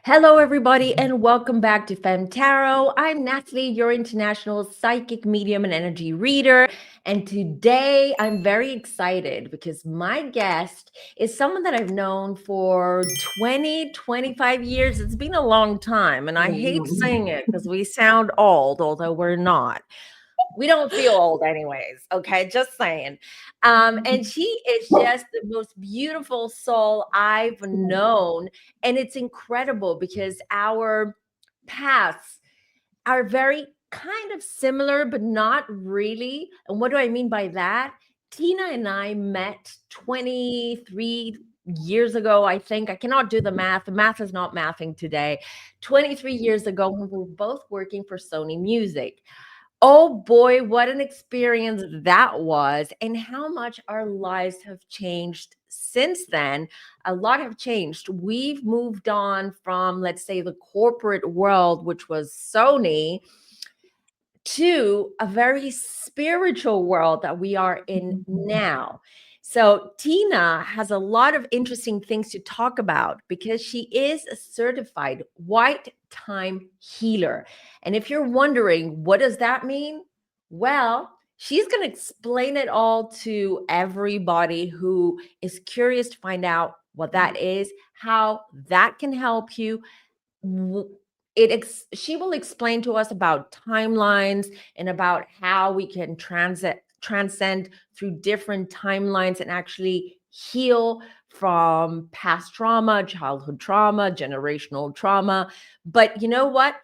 Hello, everybody, and welcome back to FemmeTarot. I'm Natalie, your international psychic medium and energy reader. And today I'm very excited because my guest is someone that I've known for 20, 25 years. It's been a long time, and I hate Wow. saying it because we sound old, although we're not. We don't feel old anyways, okay, just saying. And she is just the most beautiful soul I've known, and it's incredible because our paths are very kind of similar but not really. And what do I mean by that? Tina and I met 23 years ago, I think. I cannot do the math is not mathing today. 23 years ago, when we were both working for Sony Music. Oh boy, what an experience that was, and how much our lives have changed since then. A lot have changed. We've moved on from, let's say, the corporate world, which was Sony, to a very spiritual world that we are in now. So, Tina has a lot of interesting things to talk about because she is a certified white time healer. And if you're wondering, what does that mean? Well, she's going to explain it all to everybody who is curious to find out what that is, how that can help you. She will explain to us about timelines and about how we can transcend through different timelines and actually heal from past trauma, childhood trauma, generational trauma. But you know what?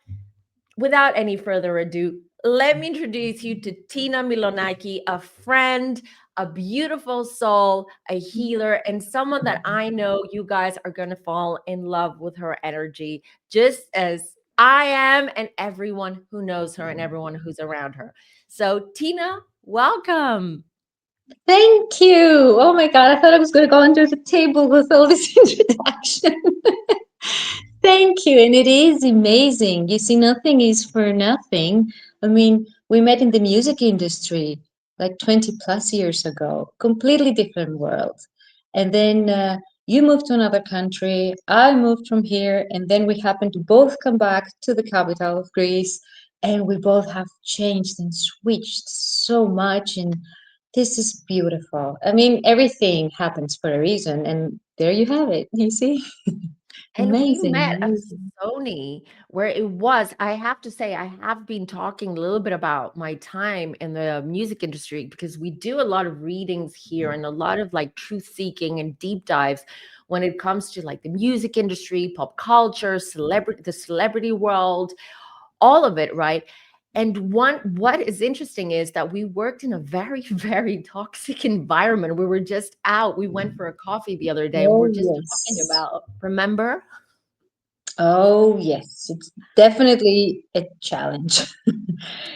Without any further ado, let me introduce you to Tina Milonaki, a friend, a beautiful soul, a healer, and someone that I know you guys are going to fall in love with her energy, just as I am, and everyone who knows her and everyone who's around her. So, Tina, welcome. Thank you. Oh my God, I thought I was going to go under the table with all this introduction. Thank you. And it is amazing. You see, nothing is for nothing. I mean, we met in the music industry like 20 plus years ago, completely different world. And then you moved to another country, I moved from here, and then we happened to both come back to the capital of Greece, and we both have changed and switched so much. And this is beautiful. I mean, everything happens for a reason, and there you have it. You see? And we met Amazing, at amazing. Sony, where it was, I have to say, I have been talking a little bit about my time in the music industry because we do a lot of readings here and a lot of like truth seeking and deep dives when it comes to like the music industry, pop culture, the celebrity world, all of it, right? And what is interesting is that we worked in a very, very toxic environment. We were just out. We went for a coffee the other day and Oh, we're just talking yes. about, remember? Oh, yes. It's definitely a challenge.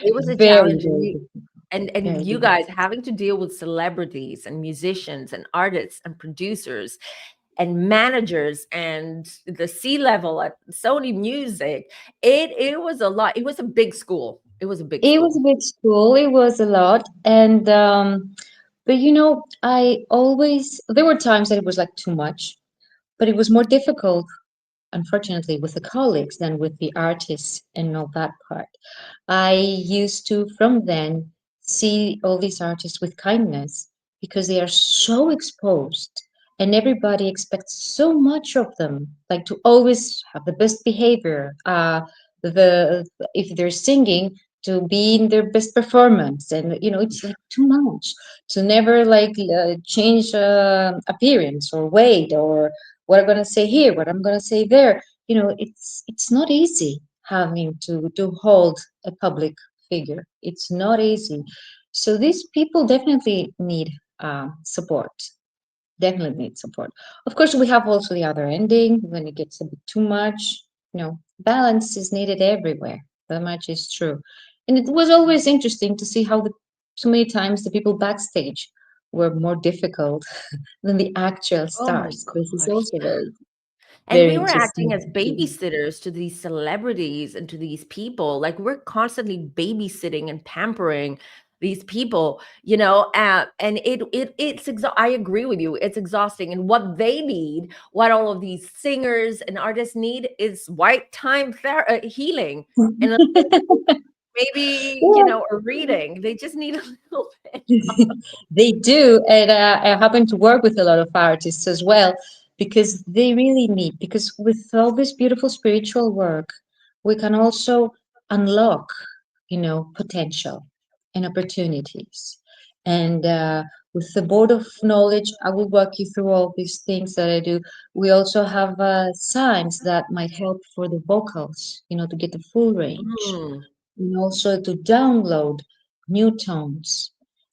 It was a Very, challenge, and very you good. and Very you good. guys having to deal with celebrities and musicians and artists and producers and managers and the C level at Sony Music. It was a lot. It was a big school. It was a big It was school. a big school. It was a lot. And, but I always, there were times that it was like too much, but it was more difficult, unfortunately, with the colleagues than with the artists and all that part. I used to, from then, see all these artists with kindness because they are so exposed and everybody expects so much of them, like to always have the best behavior. The If they're singing, to be in their best performance, and it's like too much to never like change appearance or weight or what I'm gonna say here, what I'm gonna say there. It's not easy having to hold a public figure. It's not easy. So these people definitely need support. Definitely need support. Of course, we have also the other ending when it gets a bit too much. Balance is needed everywhere. That much is true. And it was always interesting to see how so many times the people backstage were more difficult than the actual Oh my stars. This is gosh. also very, And very we were acting interesting as to see. babysitters to these celebrities and to these people. Like we're constantly babysitting and pampering. these people, and I agree with you, it's exhausting, and what they need, what all of these singers and artists need, is white time healing, and maybe, Yeah, a reading. They just need a little bit. they do, and I happen to work with a lot of artists as well because they really need. Because with all this beautiful spiritual work, we can also unlock, potential and opportunities. And with the board of knowledge, I will walk you through all these things that I do. We also have signs that might help for the vocals, to get the full range, Mm, and also to download new tones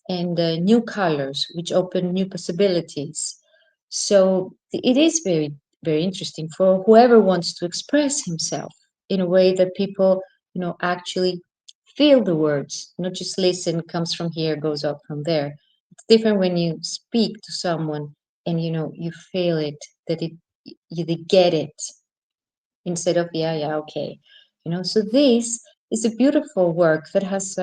and new colors, which open new possibilities. So it is very, very interesting for whoever wants to express himself in a way that people, actually feel the words, not just listen, comes from here, goes up from there. It's different when you speak to someone and you feel it, that they get it, instead of yeah, yeah, okay. So this is a beautiful work that has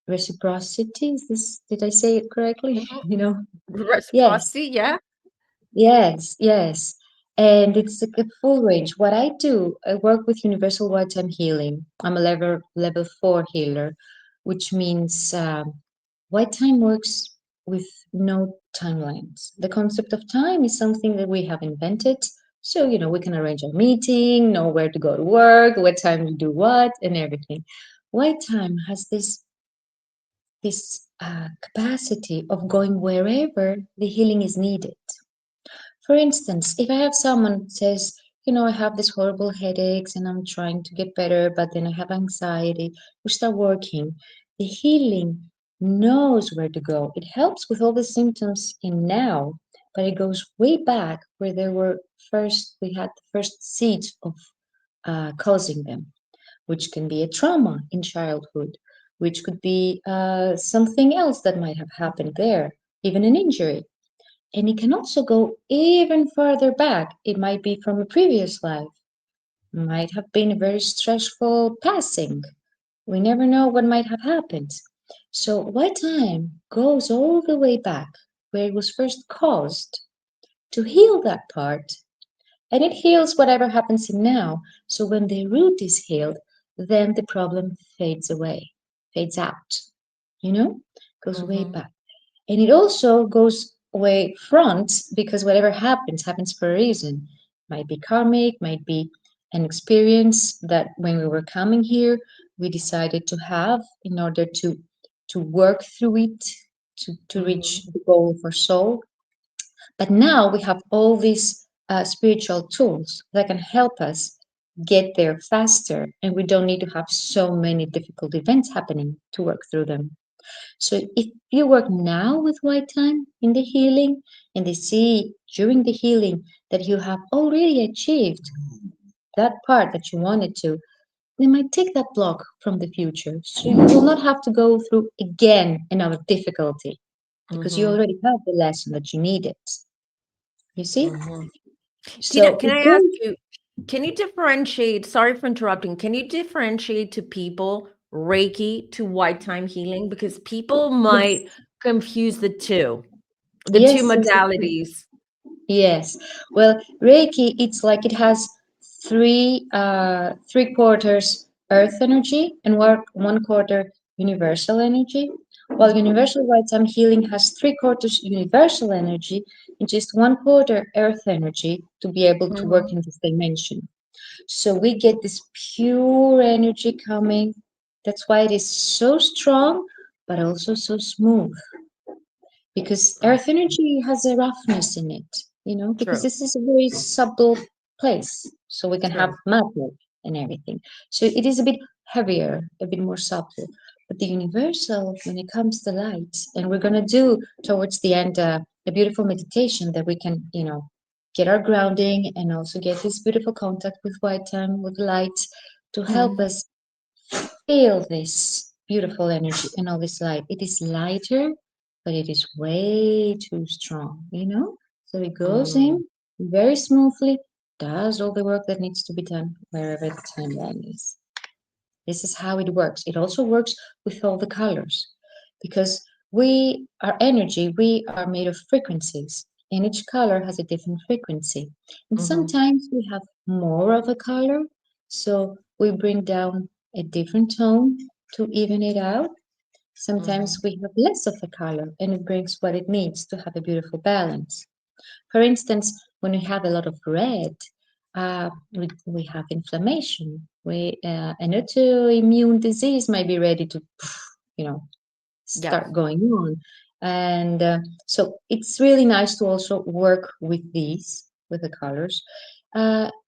reciprocity. Is this, did I say it correctly? mhm. Yes. Reciprocity, yeah. Yes, yes. And it's like a full range. What I do, I work with universal white time healing. I'm a level 4 healer, which means white time works with no timelines. The concept of time is something that we have invented. So, we can arrange a meeting, know where to go to work, what time to do what, and everything. White time has this capacity of going wherever the healing is needed. For instance, if I have someone says, I have these horrible headaches and I'm trying to get better, but then I have anxiety, we start working. The healing knows where to go. It helps with all the symptoms in now, but it goes way back where we had the first seeds of causing them, which can be a trauma in childhood, which could be something else that might have happened there, even an injury. And it can also go even further back. It might be from a previous life, might have been a very stressful passing. We never know what might have happened. So, white time goes all the way back where it was first caused to heal that part. And it heals whatever happens in now. So, when the root is healed, then the problem fades away, fades out, goes way Hmm. back. And it also goes way front because whatever happens for a reason. Might be karmic, might be an experience that when we were coming here, we decided to have in order to work through it, to reach Hmm. the goal of our soul. But now we have all these spiritual tools that can help us get there faster, and we don't need to have so many difficult events happening to work through them. So if you work now with white time in the healing and they see during the healing that you have already achieved that part that you wanted to, they might take that block from the future. So you will not have to go through again another difficulty because you Hmm. already have the lesson that you needed. You see? Hmm. Tina, So can it I ask goes, you, can you differentiate, sorry for interrupting, can you differentiate to people Reiki to white time healing? Because people might yes, confuse the two yes, yes, yes. modalities. Yes. Well, Reiki, it's like it has three quarters earth energy and one quarter universal energy. While Hmm. universal white time healing has three quarters universal energy and just one quarter earth energy to be able to work Hmm. in this dimension. So we get this pure energy coming. That's why it is so strong, but also so smooth, because Oh, earth energy has a roughness in it, because true, this is a very subtle place, so we can have true. matter and everything. So it is a bit heavier, a bit more subtle. But the universal, when it comes to light, and we're going to do towards the end a beautiful meditation that we can, get our grounding and also get this beautiful contact with white time, with light, to help Hmm. us feel this beautiful energy and all this light. It is lighter, but it is way too strong. So it goes Hmm. in very smoothly, does all the work that needs to be done wherever the timeline is. This is how it works. It also works with all the colors because our energy, we are made of frequencies, and each color has a different frequency. And Mhm. sometimes we have more of a color, so we bring down a different tone to even it out. Mhm. Sometimes we have less of a color, and it brings what it needs to have a beautiful balance. For instance, when we have a lot of red, we have inflammation. An autoimmune disease might be ready to, you know, Yes. start going on. And so it's really nice to also work with these, with the colors.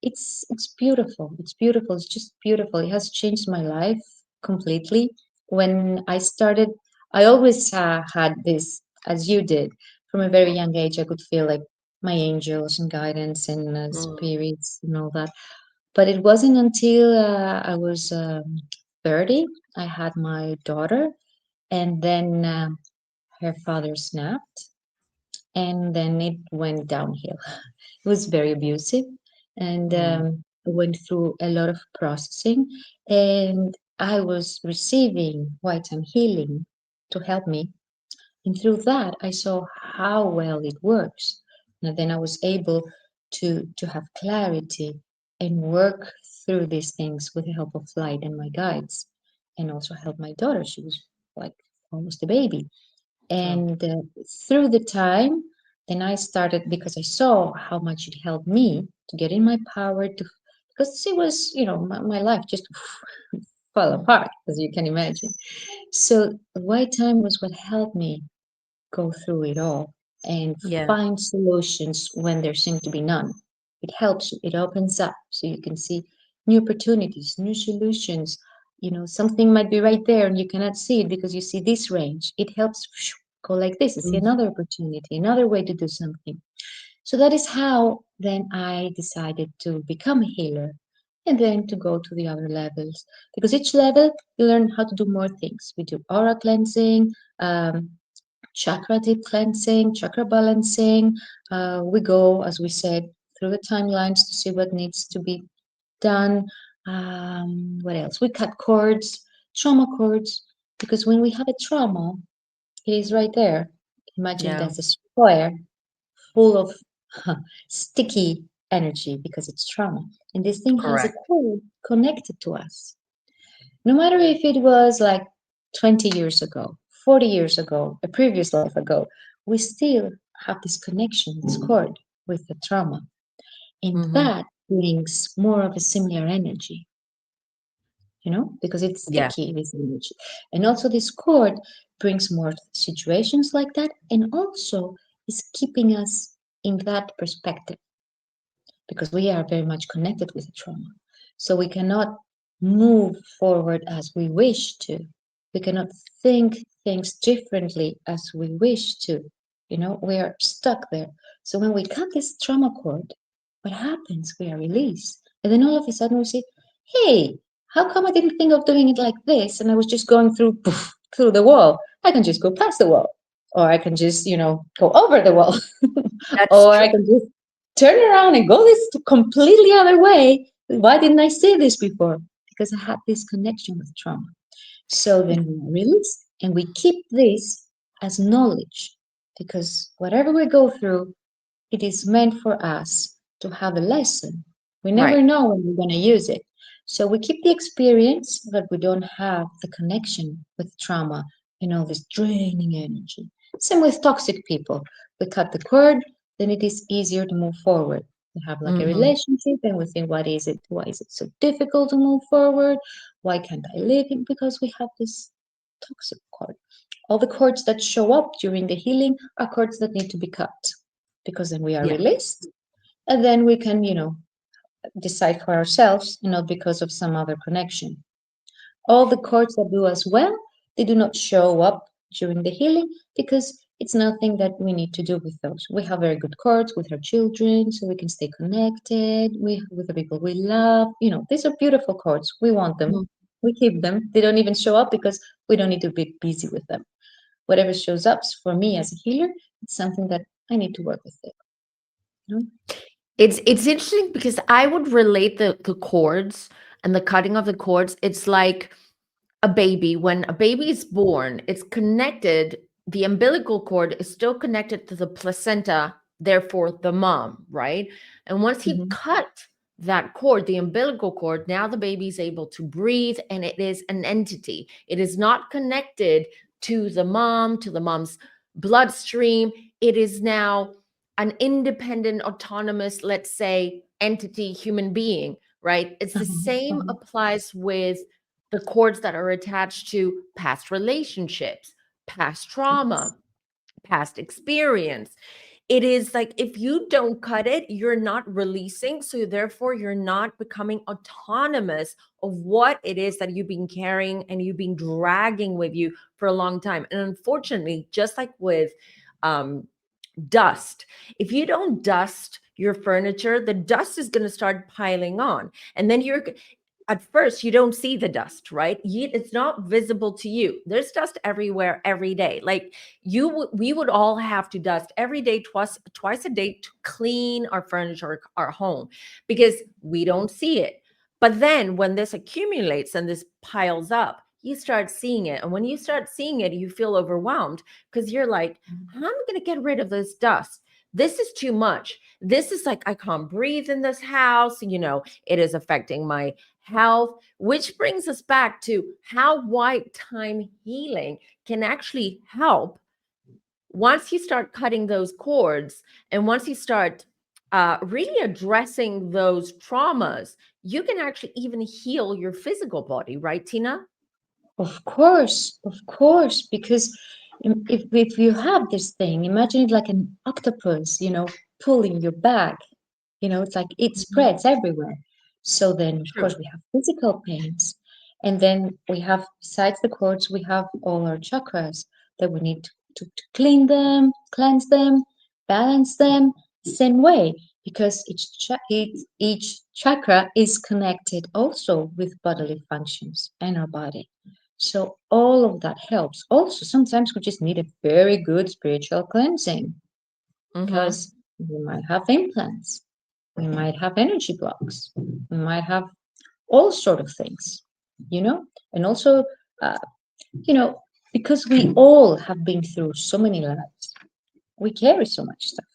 It's beautiful. It's beautiful. It's just beautiful. It has changed my life completely. When I started, I always had this, as you did, from a very young age. I could feel like my angels and guidance and Mm. spirits and all that. But it wasn't until I was 30, I had my daughter, and then her father snapped, and then it went downhill. It was very abusive, and Mm. I went through a lot of processing, and I was receiving white time healing to help me, and through that I saw how well it works. And then I was able to have clarity and work through these things with the help of light and my guides, and also help my daughter. She was like almost a baby, Oh. and through the time, then I started because I saw how much it helped me to get in my power to, because it was, my life just fell Mm. apart, as you can imagine. So white time was what helped me go through it all and Yeah. find solutions when there seem to be none. It helps you, it opens up so you can see new opportunities, new solutions. Something might be right there and you cannot see it because you see this range. It helps go like this and see Mm. another opportunity, another way to do something. So that is how then I decided to become a healer and then to go to the other levels. Because each level you learn how to do more things. We do aura cleansing, chakra deep cleansing, chakra balancing. We go, as we said, through the timelines to see what needs to be done. What else? We cut cords, trauma cords, because when we have a trauma, it is right there. Imagine it Yeah. as a square full of sticky energy because it's trauma. And this thing has a Correct. cord connected to us. No matter if it was like 20 years ago, 40 years ago, a previous life ago, we still have this connection, this cord with the trauma. And Mhm. that brings more of a similar energy, because it's Yeah. sticky, this energy. And also, this cord brings more situations like that, and also is keeping us in that perspective because we are very much connected with the trauma. So we cannot move forward as we wish to. We cannot think things differently as we wish to. We are stuck there. So when we cut this trauma cord, what happens? We are released. And then all of a sudden we say, hey, how come I didn't think of doing it like this? And I was just going through poof, through the wall. I can just go past the wall. Or I can just, go over the wall. That's Or true. I can just turn around and go this completely other way. Why didn't I see this before? Because I had this connection with trauma. So then we release and we keep this as knowledge because whatever we go through, it is meant for us to have a lesson. We never Right. know when we're going to use it. So we keep the experience, but we don't have the connection with trauma and all this draining energy. Same with toxic people. We cut the cord, then it is easier to move forward. We have like a Mhm. relationship and we think, what is it? Why is it so difficult to move forward? Why can't I live it? Because we have this toxic cord. All the cords that show up during the healing are cords that need to be cut because then we are Yeah. released and then we can, decide for ourselves, not because of some other connection. All the cords that do us well, they do not show up during the healing because it's nothing that we need to do with those. We have very good cords with our children, so we can stay connected with the people we love. These are beautiful cords. We want them. Mhm. We keep them. They don't even show up because we don't need to be busy with them. Whatever shows up for me as a healer, it's something that I need to work with it. You know? It's interesting because I would relate the chords And the cutting of the cords, it's like a baby. When a baby is born, it's connected, the umbilical cord is still connected to the placenta, therefore the mom, right? And once you Mhm. cut that cord, the umbilical cord, now the baby is able to breathe, and it is an entity. It is not connected to the mom's bloodstream. It is now an independent, autonomous, let's say, entity, human being, right? It's the Uh-huh, same uh-huh. applies with the cords that are attached to past relationships, past Yes. trauma, past experience. It is like if you don't cut it, you're not releasing. So therefore, you're not becoming autonomous of what it is that you've been carrying and you've been dragging with you for a long time. And unfortunately, just like with um, dust, if you don't dust your furniture, the dust is going to start piling on. And then you're at first you don't see the dust, right? It's not visible to you. There's dust everywhere every day. Like we would all have to dust every day, twice a day, to clean our furniture, our home, because we don't see it. But then when this accumulates and this piles up, you start seeing it. And when you start seeing it, you feel overwhelmed because you're like, how am I going to get rid of this dust? This is too much. This is like, I can't breathe in this house. It is affecting my health, which brings us back to how white time healing can actually help once you start cutting those cords, and once you start really addressing those traumas. You can actually even heal your physical body, right, Tina? Of course, because if you have this thing, imagine it like an octopus, pulling you back. It's like it Mhm. spreads everywhere. So then, of course, True. we have physical pains. And then we have, besides the cords, we have all our chakras that we need to clean them, cleanse them, balance them, same way, because each chakra is connected also with bodily functions and our body. So all of that helps. Also, sometimes we just need a very good spiritual cleansing Mm-hmm. because we might have implants, we might have energy blocks, we might have all sort of things, you know. And also, uh, you know, because we all have been through so many lives, we carry so much stuff.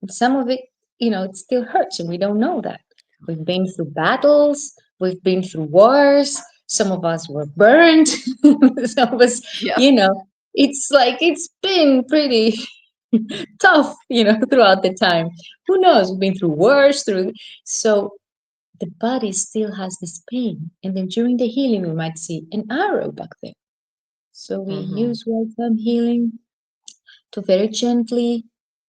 And some of it, it still hurts, and we don't know that. We've been through battles, we've been through wars. Some of us were burned. Some of us, Yeah. you know, it's like it's been pretty tough, throughout the time. Who knows? We've been through wars, so the body still has this pain. And then during the healing, we might see an arrow back there. So we Mm-hmm. use welcome healing to very gently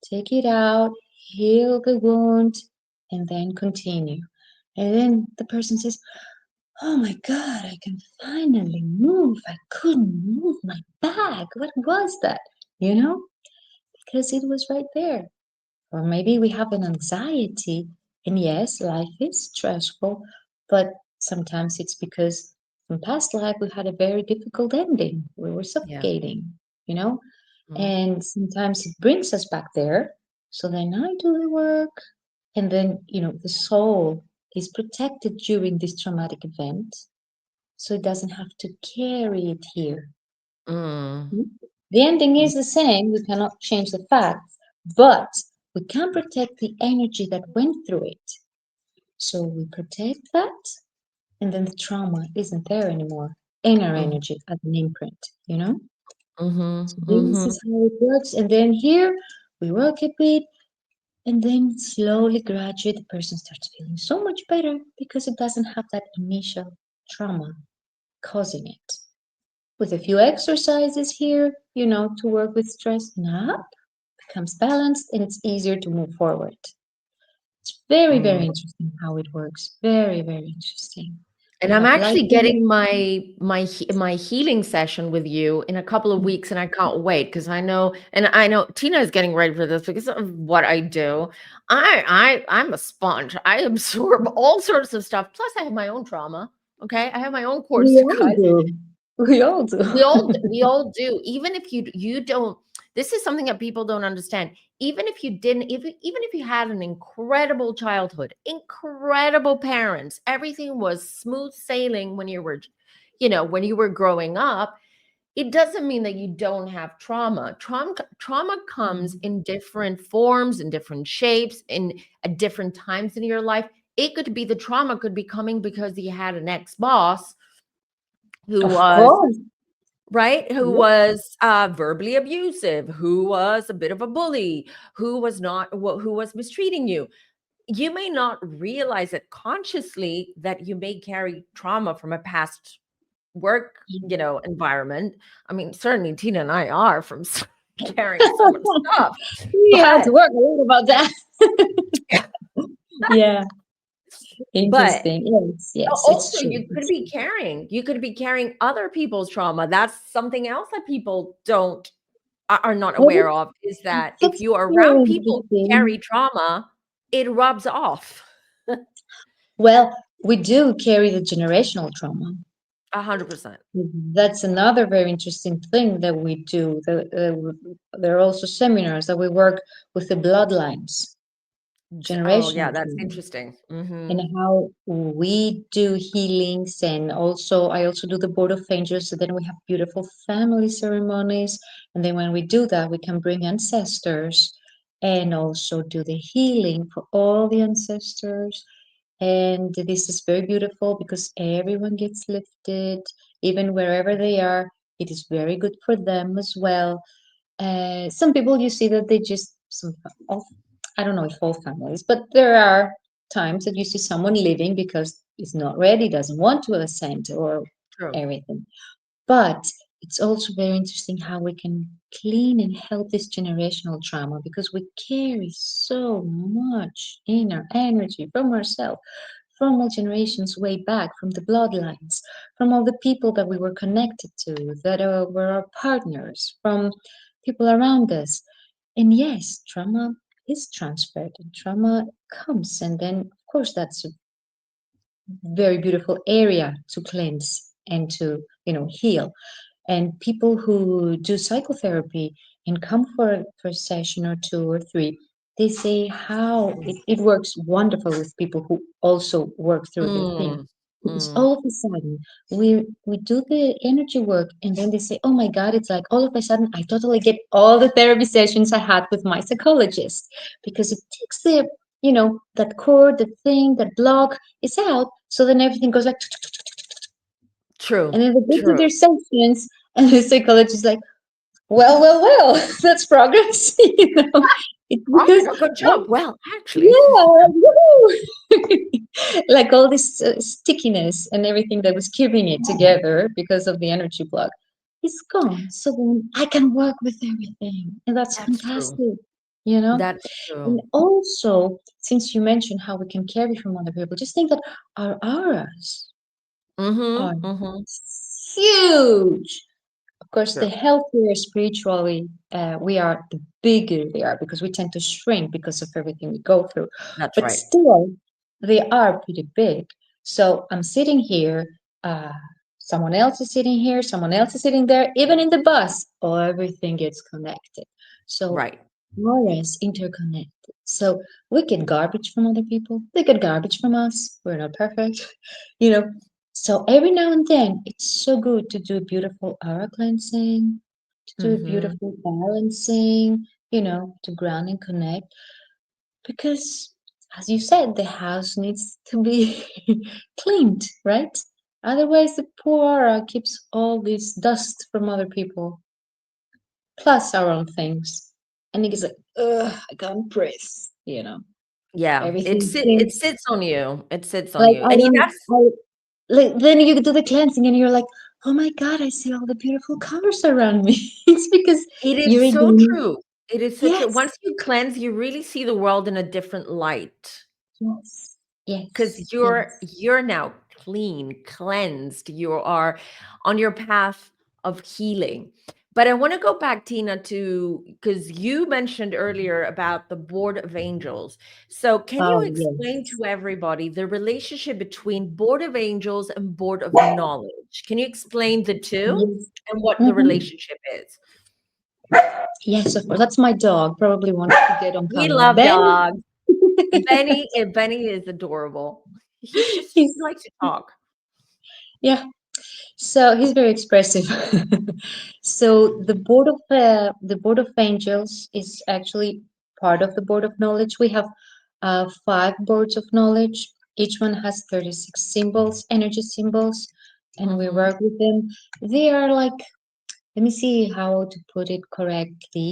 take it out, heal the wound, and then continue. And then the person says, "Oh my God, I can finally move. I couldn't move my back. What was that? You know, because it was right there." Or maybe we have an anxiety, and yes, life is stressful, but sometimes it's because in past life we had a very difficult ending. We were Yeah. suffocating, you know, Mhm. and sometimes it brings us back there. So then I do the work, and then, the soul is protected during this traumatic event, so it doesn't have to carry it here. Mm. The ending is the same, we cannot change the facts, but we can protect the energy that went through it. So we protect that, and then the trauma isn't there anymore in our Mhm. energy as an imprint. Mhm. So this Mhm. is how it works. And then here we work a bit, and then slowly, gradually, the person starts feeling so much better because it doesn't have that initial trauma causing it. With a few exercises here, to work with stress, now becomes balanced and it's easier to move forward. It's very, very Mm. interesting how it works. Very, very interesting. And We I'm have light actually healing. getting my healing session with you in a couple of weeks, and I can't wait because I know Tina is getting ready for this because of what I do. I'm a sponge. I absorb all sorts of stuff. Plus, I have my own trauma. Okay, I have my own cords We to all cut. do. We all do. We all do. Even if you don't. This is something that people don't understand. Even if you didn't, even if you had an incredible childhood, incredible parents, everything was smooth sailing when you were, when you were growing up, it doesn't mean that you don't have trauma. Trauma comes Mhm. in different forms, in different shapes, in at different times in your life. It could be the trauma could be coming because you had an ex-boss who Of was course. right, who Yep. was verbally abusive, who was a bit of a bully, who was not who was mistreating you. You may not realize it consciously that you may carry trauma from a past work, environment. I mean, certainly Tina and I are from carrying so much stuff, We had to but work a lot about that. Yeah, but interesting. Yes, yes, it's also true. It's true. you could be carrying other people's trauma. That's something else that people don't are not Well, aware of, is that if that's you are very around people who interesting. carry trauma, it rubs off. Well, we do carry the generational trauma. 100%. That's another very interesting thing that we do. There are also seminars that we work with the bloodlines, Oh yeah, generational that's trauma, interesting. and how we do healings. And also, I also do the Board of Angels. So then we have beautiful family ceremonies. And then when we do that, we can bring ancestors and also do the healing for all the ancestors. And this is very beautiful because everyone gets lifted, even wherever they are. It is very good for them as well. Some people you see that they just of I don't know if all families, but there are times that you see someone leaving because it's not ready, doesn't want to ascend or True. everything. But it's also very interesting how we can clean and help this generational trauma because we carry so much inner energy from ourselves, from all generations way back, from the bloodlines, from all the people that we were connected to, that were our partners, from people around us. And yes, trauma is transferred and trauma comes. And then, of course, that's a very beautiful area to cleanse and to, heal. And people who do psychotherapy and come for a session or two or three, they say how it works wonderful with people who also work through their thing. Mm, Because mm. all of a sudden we do the energy work and then they say, oh my God, it's like all of a sudden I totally get all the therapy sessions I had with my psychologist because it takes that cord, the thing, that block is out. So then everything goes like True. and then they go to True. their sessions and the psychologist is like, well, that's progress. It's Oh, you because, know, good job. oh, Well, actually, yeah, woohoo! Like all this stickiness and everything that was keeping it together because of the energy block is gone. So then I can work with everything. And that's that's true. fantastic, you know? That's And true. also, since you mentioned how we can carry from other people, just think that our auras are Mm-hmm. Mm-hmm. huge. Of course, the True. healthier spiritually we are, the bigger they are because we tend to shrink because of everything we go through. That's But right. still, they are pretty big. So I'm sitting here, uh, someone else is sitting here, someone else is sitting there, even in the bus, everything gets connected. So Right. auras interconnected. So we get garbage from other people, they get garbage from us. We're not perfect, you know. So every now and then, it's so good to do beautiful aura cleansing, to do Mm-hmm. beautiful balancing, to ground and connect. Because, as you said, the house needs to be cleaned, right? Otherwise, the poor aura keeps all this dust from other people, plus our own things. And it's like, ugh, I can't breathe, you know. Yeah. Everything It seems sits on you. It sits on like you. I And don't, that's I, like, then you do the cleansing and you're like, oh my God, I see all the beautiful colors around me. It's because it you're is so again, true. It is so true. yes, Once you cleanse, you really see the world in a different light. yes, Because yes, yes. you're now clean, cleansed, you are on your path of healing. But I want to go back, Tina, to because you mentioned earlier about the board of angels. So can you Oh, explain yes. to everybody the relationship between board of angels and board of knowledge? Can you explain the two Yes. and what the Mhm. relationship is? Yes, of course. That's my dog. Probably wants to get on We camera. love Ben, dogs. Benny is adorable. He he's likes to talk. yeah. So he's very expressive. So the board of angels is actually part of the board of knowledge. We have five boards of knowledge. Each one has 36 symbols, energy symbols, and we Mhm. work with them. They are like, let me see how to put it correctly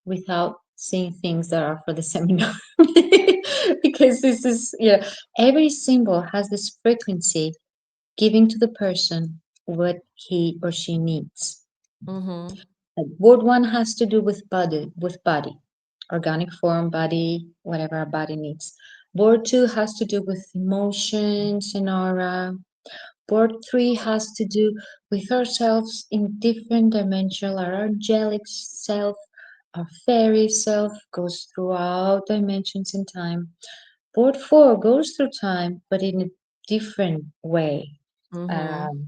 without saying things that are for the seminar. Because this is, yeah, every symbol has this frequency giving to the person what he or she needs. Mhm. Like word one has to do with body, organic form, body, whatever our body needs. Word two has to do with emotions and aura. Word three has to do with ourselves in different dimensions. Our angelic self, our fairy self goes throughout dimensions in time. Board four goes through time, but in a different way, Mhm. um,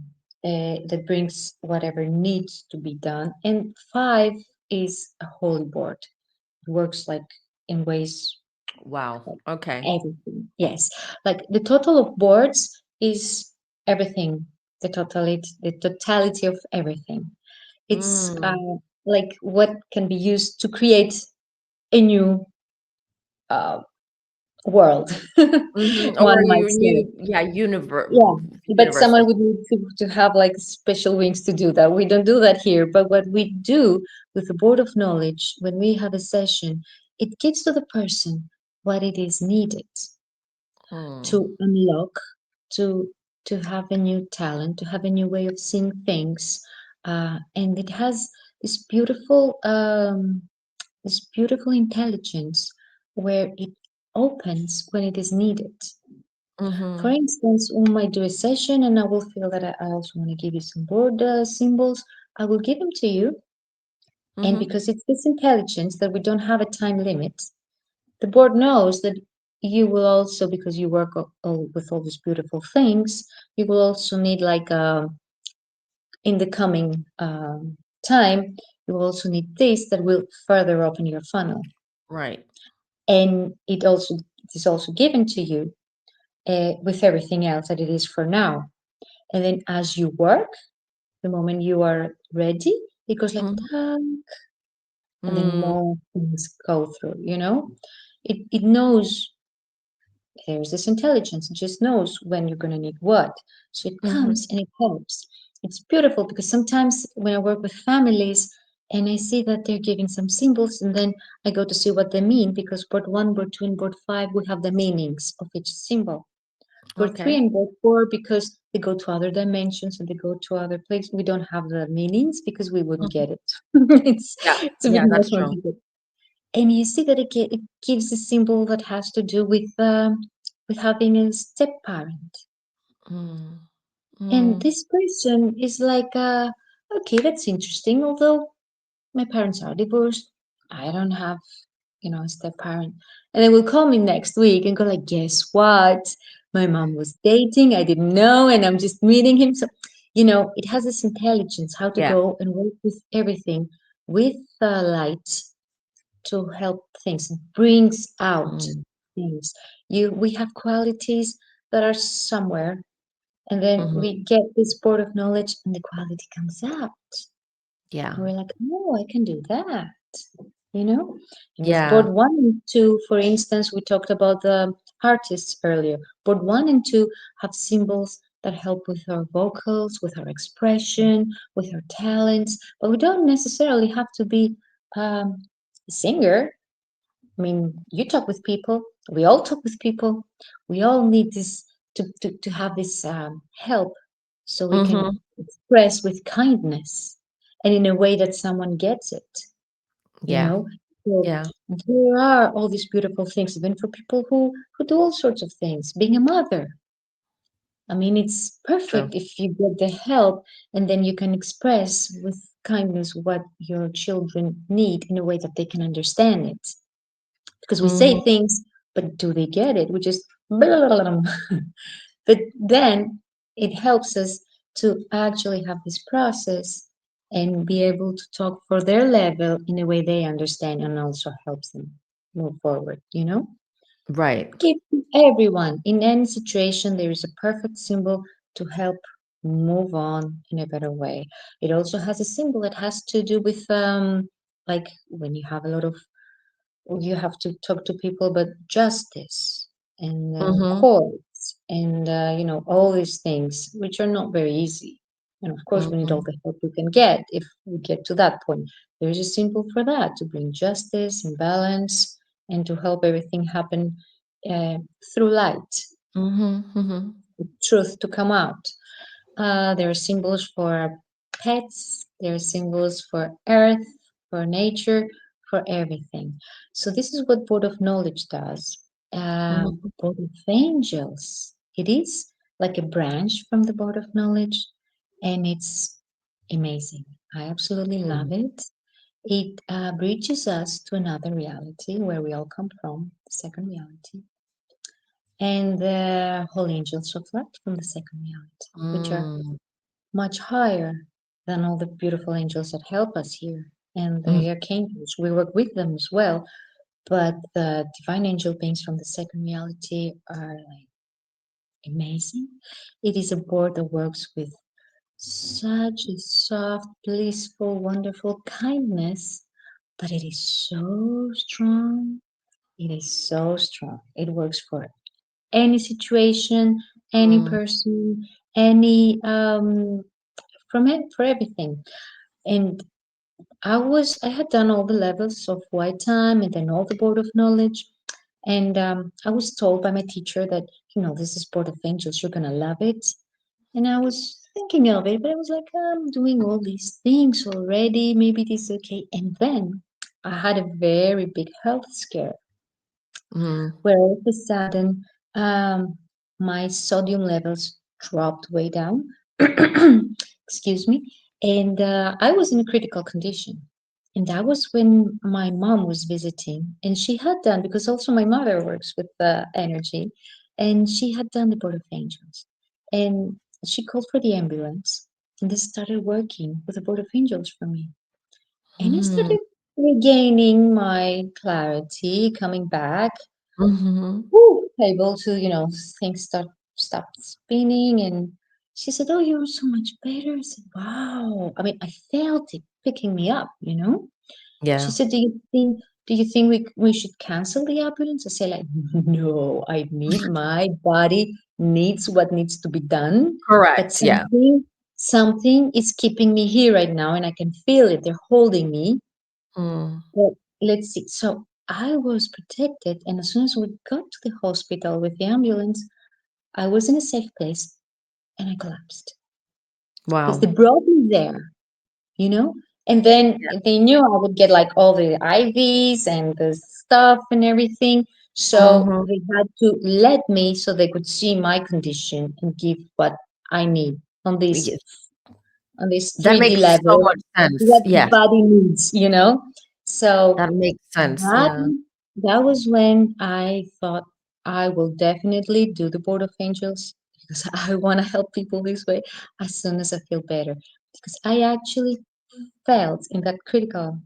that brings whatever needs to be done. And five is a holy board. It works like in ways Wow. like Okay. everything. Yes, like the total of boards is everything. The totality of everything. It's Mm. like what can be used to create a new uh, world. Mhm. Or One might you say. need, yeah, Yeah, but universe. someone would need to have like special wings to do that. We don't do that here. But what we do with the board of knowledge, when we have a session, it gives to the person what it is needed Hmm. to unlock, to to have a new talent, to have a new way of seeing things, and it has this beautiful intelligence where it opens when it is needed. For Mhm. instance, we might do a session and I will feel that I also want to give you some board symbols. I will give them to you. And Mhm. because it's this intelligence that we don't have a time limit, the board knows that you will also, because you work with all these beautiful things, you will also need like in the coming time, you will also need this that will further open your funnel. Right. And it is also given to you with everything else that it is for now. And then as you work, the moment you are ready, it goes like Mhm. tack, and then Mm. more things go through, you know? It knows there's this intelligence, it just knows when you're gonna need what. So it comes Mhm. and it helps. It's beautiful because sometimes when I work with families and I see that they're giving some symbols and then I go to see what they mean because board one, board two, and board five we have the meanings of each symbol. Board three Okay. and board four because they go to other dimensions and they go to other places. We don't have the meanings because we wouldn't Mhm. get it. it's Yeah. it's a bit Yeah, more that's true. complicated. And you see that it gives a symbol that has to do with having a step parent. Mm. And Mm. this person is like, okay, that's interesting. Although my parents are divorced, I don't have a step parent. And they will call me next week and go like, guess what? My mom was dating. I didn't know, and I'm just meeting him. So, it has this intelligence how to Yeah. go and work with everything with light to help things. It brings out Mm. things. We have qualities that are somewhere, and then Mhm. we get this board of knowledge, and the quality comes out. Yeah. And we're like, oh, I can do that. you know and with board Yeah. one and two, for instance, we talked about the artists earlier. Board one and two have symbols that help with our vocals, with our expression, with our talents, but we don't necessarily have to be a singer. I mean, you talk with people, we all talk with people, we all need this to have this help so we can Mhm. express with kindness and in a way that someone gets it you Yeah. know so Yeah. there are all these beautiful things even for people who do all sorts of things. Being a mother, I mean, it's True. perfect if you get the help and then you can express with kindness what your children need in a way that they can understand it, because we say Mhm. things, but do they get it? We just but then it helps us to actually have this process and be able to talk for their level in a way they understand and also helps them move forward, you know? Right. Give everyone in any situation there is a perfect symbol to help move on in a better way. It also has a symbol that has to do with like when you have a lot of you have to talk to people about justice and Mhm. courts and you know all these things which are not very easy, and of course we need all Mhm. the help we can get if we get to that point. There is a symbol for that, to bring justice and balance and to help everything happen uh, through light, Mhm. Mhm. truth to come out. There are symbols for pets, there are symbols for earth, for nature, for everything. So, this is what Board of Knowledge does. Mhm. Board of Angels, it is like a branch from the Board of Knowledge, and it's amazing. I absolutely love Mhm. it. It bridges us to another reality where we all come from, the second reality, and the holy angels reflect from the second reality, which are Mm. much higher than all the beautiful angels that help us here. And Mm. the archangels, we work with them as well. But the divine angel beings from the second reality are like amazing. It is a board that works with such a soft, blissful, wonderful kindness, but it is so strong. It is so strong. It works for any situation, any Mm. person, any from it for everything. And I had done all the levels of white time and then all the board of knowledge. And I was told by my teacher that, you know, this is Board of Angels, you're gonna love it. And I was thinking of it, but I was like, I'm doing all these things already, maybe it is okay. And then I had a very big health scare Mm. where all of a sudden um, my sodium levels dropped way down. Excuse me. And I was in a critical condition. And that was when my mom was visiting. And she had done, because also my mother works with energy, and she had done the Board of Angels. And she called for the ambulance. And they started working with the Board of Angels for me. And I Mm. started regaining my clarity, coming back, Mhm. able to, you know, things stopped spinning. And she said, "Oh, you're so much better." I said, "Wow." I mean, I felt it picking me up, you know. She Yeah. said, "Do you think we should cancel the ambulance?" I say like, "No, I need my body needs what needs to be done, but Correct. Yeah. something is keeping me here right now, and I can feel it. They're holding me, Mm. but let's see." So I was protected, and as soon as we got to the hospital with the ambulance, I was in a safe place and I collapsed because they Wow. brought me there, you know? And then Yeah. they knew I would get like all the IVs and the stuff and everything. So Mhm. they had to let me so they could see my condition and give what I need on Yes. this That 3D makes so level, much sense. what the Yes. body needs, you know? So That makes sense. that Yeah. that was when I thought I will definitely do the Board of Angels because I want to help people this way as soon as I feel better. Because I actually felt in that critical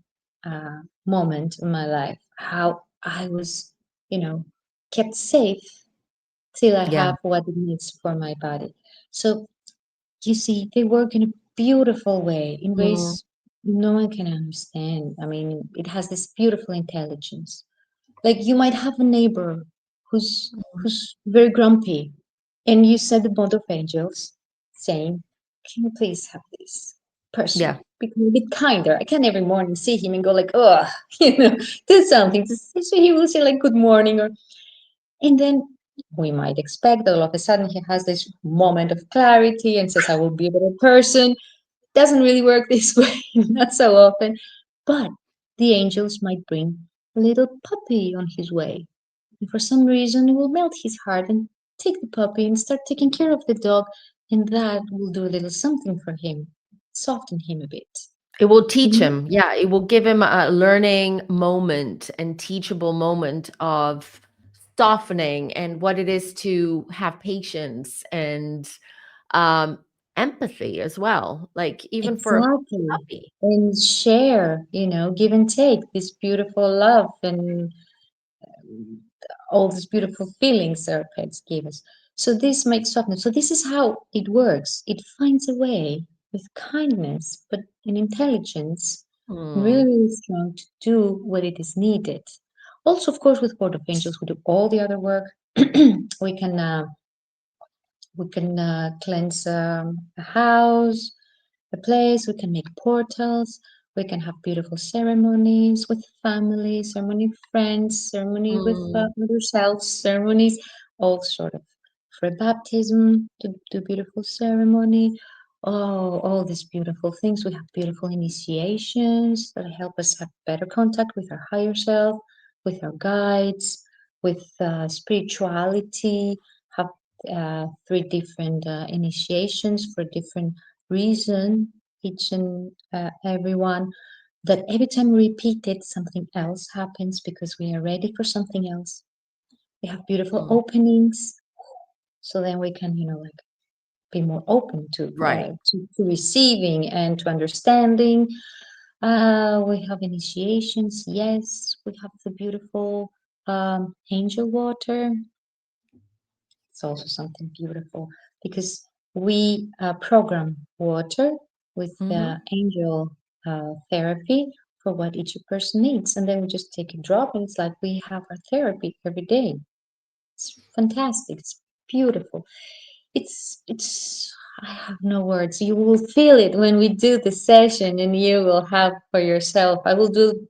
moment in my life how I was, you know, kept safe till I Yeah. have what it needs for my body. So you see, they work in a beautiful way, in Mm. ways no one can understand. I mean, it has this beautiful intelligence. Like you might have a neighbor who's very grumpy, and you said the bond of angels, saying, "Can you please have this person Yeah. become a bit kinder?" I can every morning see him and go like, "Oh, you know, do something." So he will say like, "Good morning," or and then we might expect that all of a sudden he has this moment of clarity and says, "I will be a better person." Doesn't really work this way, not so often. But the angels might bring a little puppy on his way. And for some reason, it will melt his heart and take the puppy and start taking care of the dog. And that will do a little something for him, soften him a bit. It will You teach know? him. Yeah, it will give him a learning moment and teachable moment of softening and what it is to have patience um empathy as well, like even for a Exactly. puppy. And share, give and take this beautiful love and all these beautiful feelings our pets give us. So this makes softness. So this is how it works. It finds a way with kindness, but in intelligence, really, Mm, really strong to do what it is needed. Also, of course, with Board of Angels, we do all the other work. We can cleanse a house, a place. We can make portals. We can have beautiful ceremonies with family, ceremony with friends, ceremony with ourselves, ceremonies, all sort of for baptism, to do beautiful ceremony. Oh, all these beautiful things. We have beautiful initiations that help us have better contact with our higher self, with our guides, with spirituality. Have three different initiations for different reason, each and every one, that every time we repeat it, something else happens because we are ready for something else. We have beautiful mm, openings, so then we can, like, be more open right. to receiving and to understanding. We have initiations, yes. We have the beautiful angel water. It's also something beautiful because we program water with Hmm. angel therapy for what each person needs. And then we just take a drop, and it's like we have our therapy every day. It's fantastic. It's beautiful. It's I have no words. You will feel it when we do the session, and you will have for yourself. I will do,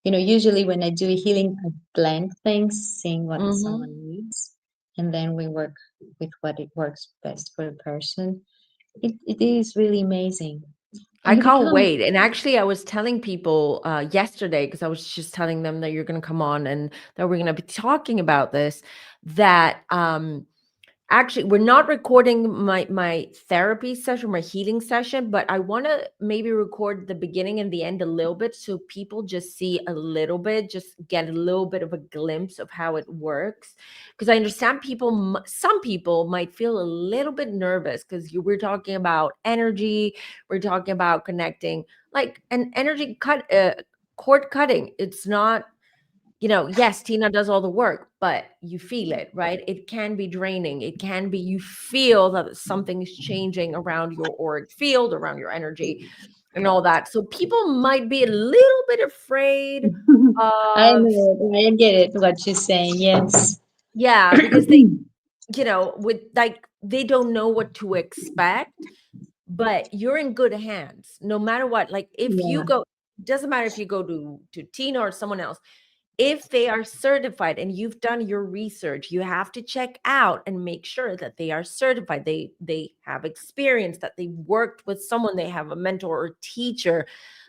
usually when I do a healing, I blend things, seeing what someone Hmm. needs, and then we work with what it works best for the person. It is really amazing. I And you can't become, wait. And actually, I was telling people yesterday, because I was just telling them that you're going to come on and that we're going to be talking about this, that actually, we're not recording my therapy session, my healing session, but I want to maybe record the beginning and the end a little bit so people just see a little bit, just get a little bit of a glimpse of how it works. Because I understand some people might feel a little bit nervous because we're talking about energy, we're talking about connecting, like an energy cord cutting. It's not, yes, Tina does all the work, but you feel it, right? It can be draining. It can be, you feel that something is changing around your auric field, around your energy, and all that. So people might be a little bit afraid I of, know, I get it, what you're saying, yes. yeah, because they, with like, they don't know what to expect, but you're in good hands no matter what. Like, if you Yeah. go, doesn't matter if you go to Tina or someone else, if they are certified and you've done your research, you have to check out and make sure that they are certified, they have experience, that they worked with someone, they have a mentor or teacher.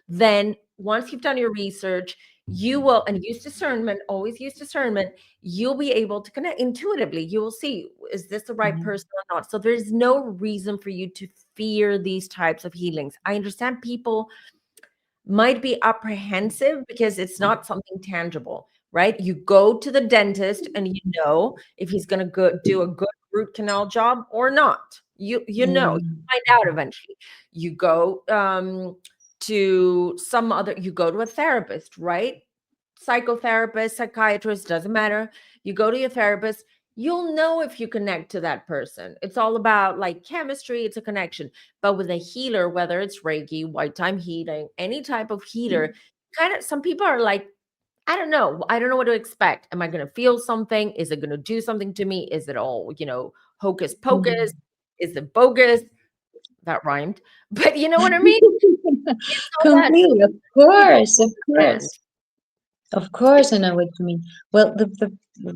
Then once you've done your research, you will, and use discernment, always use discernment, you'll be able to connect intuitively. You will see, is this the right Mhm. person or not? So there's no reason for you to fear these types of healings. I understand people might be apprehensive because it's not something tangible, right? You go to the dentist and you know if he's going to go do a good root canal job or not. You Mm. find out eventually. You go to some other, you go to a therapist, right? Psychotherapist, psychiatrist, doesn't matter. You go to your therapist, you'll know if you connect to that person. It's all about like chemistry, it's a connection. But with a healer, whether it's Reiki, white time healing, any type of healer, kind of, some people are like, I don't know. I don't know what to expect. Am I going to feel something? Is it going to do something to me? Is it all, hocus pocus? Is it bogus? That rhymed. But you know what I mean? It's all that. So Completely, of people course, of understand. course. Of course, I know what you mean. Well,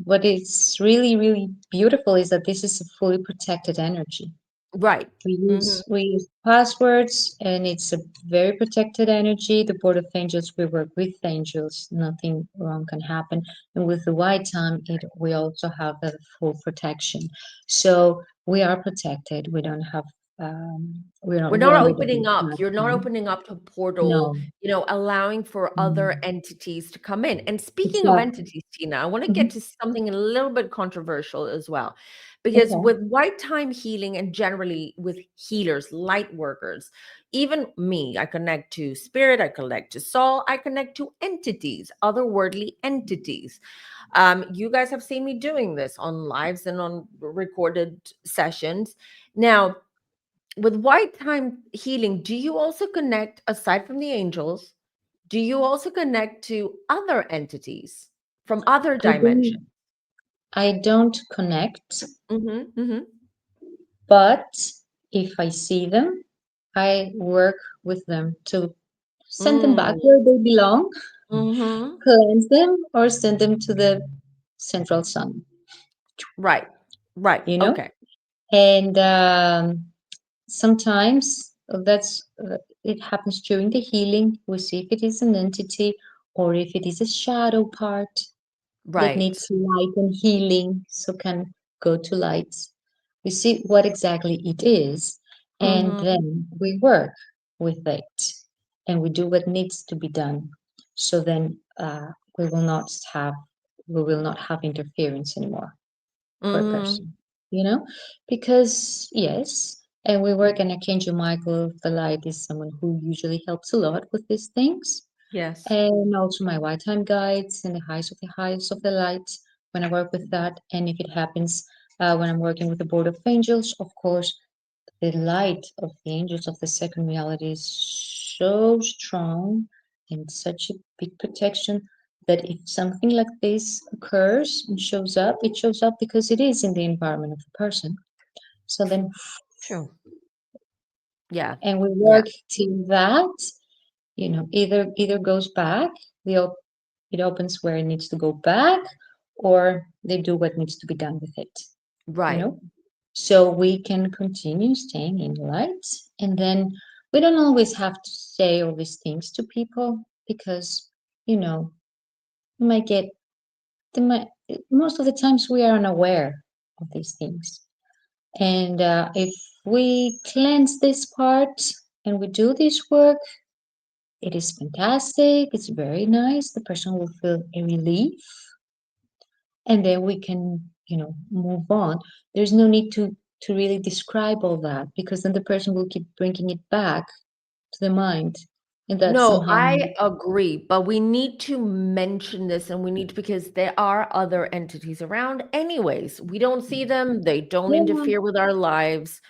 what is really, really beautiful is that this is a fully protected energy. Right. We Mhm. use passwords, and it's a very protected energy. The Board of Angels, we work with angels. Nothing wrong can happen. And with the white time, we also have the full protection. So we are protected. We don't have we're We're not not worried opening about up. that You're not time. opening up to a portal, No. allowing for other Mm, entities to come in. And speaking of exactly. entities, Tina, I want to Mhm. get to something a little bit controversial as well. Because Okay. with white time healing and generally with healers, light workers, even me, I connect to spirit, I connect to soul, I connect to entities, otherworldly entities. You guys have seen me doing this on lives and on recorded sessions. Now, with white time healing, do you also connect, aside from the angels, do you also connect to other entities from other I dimensions? don't I don't connect, Mm-hmm, mm-hmm, but if I see them, I work with them to send them back mm, where they belong, mm-hmm. cleanse them, or send them to the central sun, Right, right. you know? Okay, And sometimes it happens during the healing. We see if it is an entity or if it is a shadow part that right. needs light and healing, so can go to light. We see what exactly it is, and Mm-hmm, then we work with it and we do what needs to be done. So then we will not have we will not have interference anymore for a mm-hmm. person, you know? Because, yes, and we work, and Archangel Michael, the light, is someone who usually helps a lot with these things. Yes. And also my white time guides and the highs of the light when I work with that. And if it happens when I'm working with the board of angels, of course, the light of the angels of the second reality is so strong and such a big protection that if something like this occurs and shows up, it shows up because it is in the environment of the person. So then, True. Yeah. and we Yeah. work till that, either goes back, the op- it opens where it needs to go back, or they do what needs to be done with it, you Right. know? So we can continue staying in light, and then we don't always have to say all these things to people because, you know, we might get, they might, most of the times we are unaware of these things. And if we cleanse this part and we do this work, it is fantastic. It's very nice. The person will feel a relief, and then we can, move on. There's no need to really describe all that because then the person will keep bringing it back to the mind, and that No, somehow. I agree, but we need to mention this and we need to, because there are other entities around anyways. We don't see them, they don't Yeah, interfere with our lives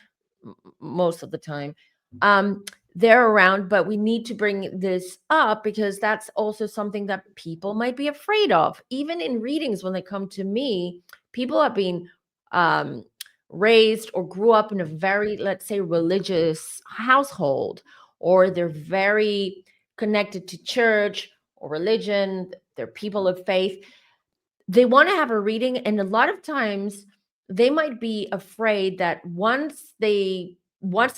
most of the time. Um they're around, but we need to bring this up because that's also something that people might be afraid of. Even in readings when they come to me, people have been um raised or grew up in a very, let's say, religious household, or they're very connected to church or religion, they're people of faith. They want to have a reading, and a lot of times they might be afraid that once the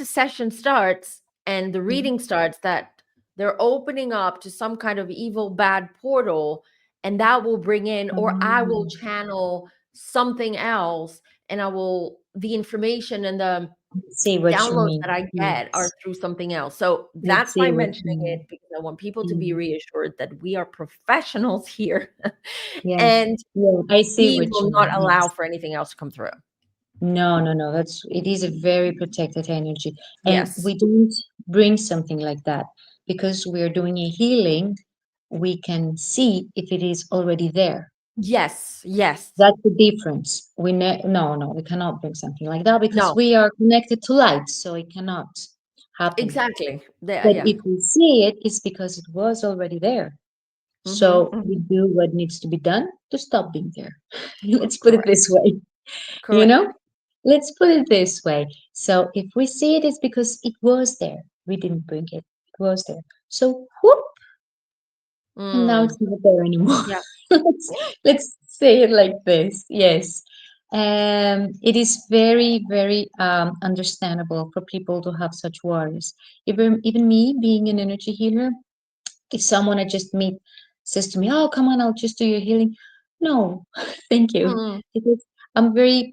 session starts and the mhm, reading starts, that they're opening up to some kind of evil bad portal, and that will bring in, or I will um, channel something else, and I will, the information and the see what you downloads that mean. I get are Yes, through something else. So I that's why see I'm what you mentioning it, mean. because I want people to be Mhm. reassured that we are professionals here Yeah, and yeah, I see we what will you not mean. allow Yes. for anything else to come through. No, no, no. It is a very protected energy. And Yes. we don't bring something like that because we're doing a healing. We can see if it is already there. Yes. Yes. That's the difference. No, no, we cannot bring something like that because No. we are connected to light, so it cannot happen. Exactly. But Yeah. if we see it, it's because it was already there. Mm-hmm, So we mm-hmm. do what needs to be done to stop being there. Let's put it Correct. this way, you Correct. know? Let's put it this way. So if we see it, it's because it was there. We didn't bring it. It was there. So whoop, and now Mm, it's not there anymore. yeah. let's, let's say it like this. Yes. It is very, very understandable for people to have such worries. Even me being an energy healer, if someone I just meet says to me, "Oh, come on, I'll just do your healing," no, thank you, Mm, because I'm very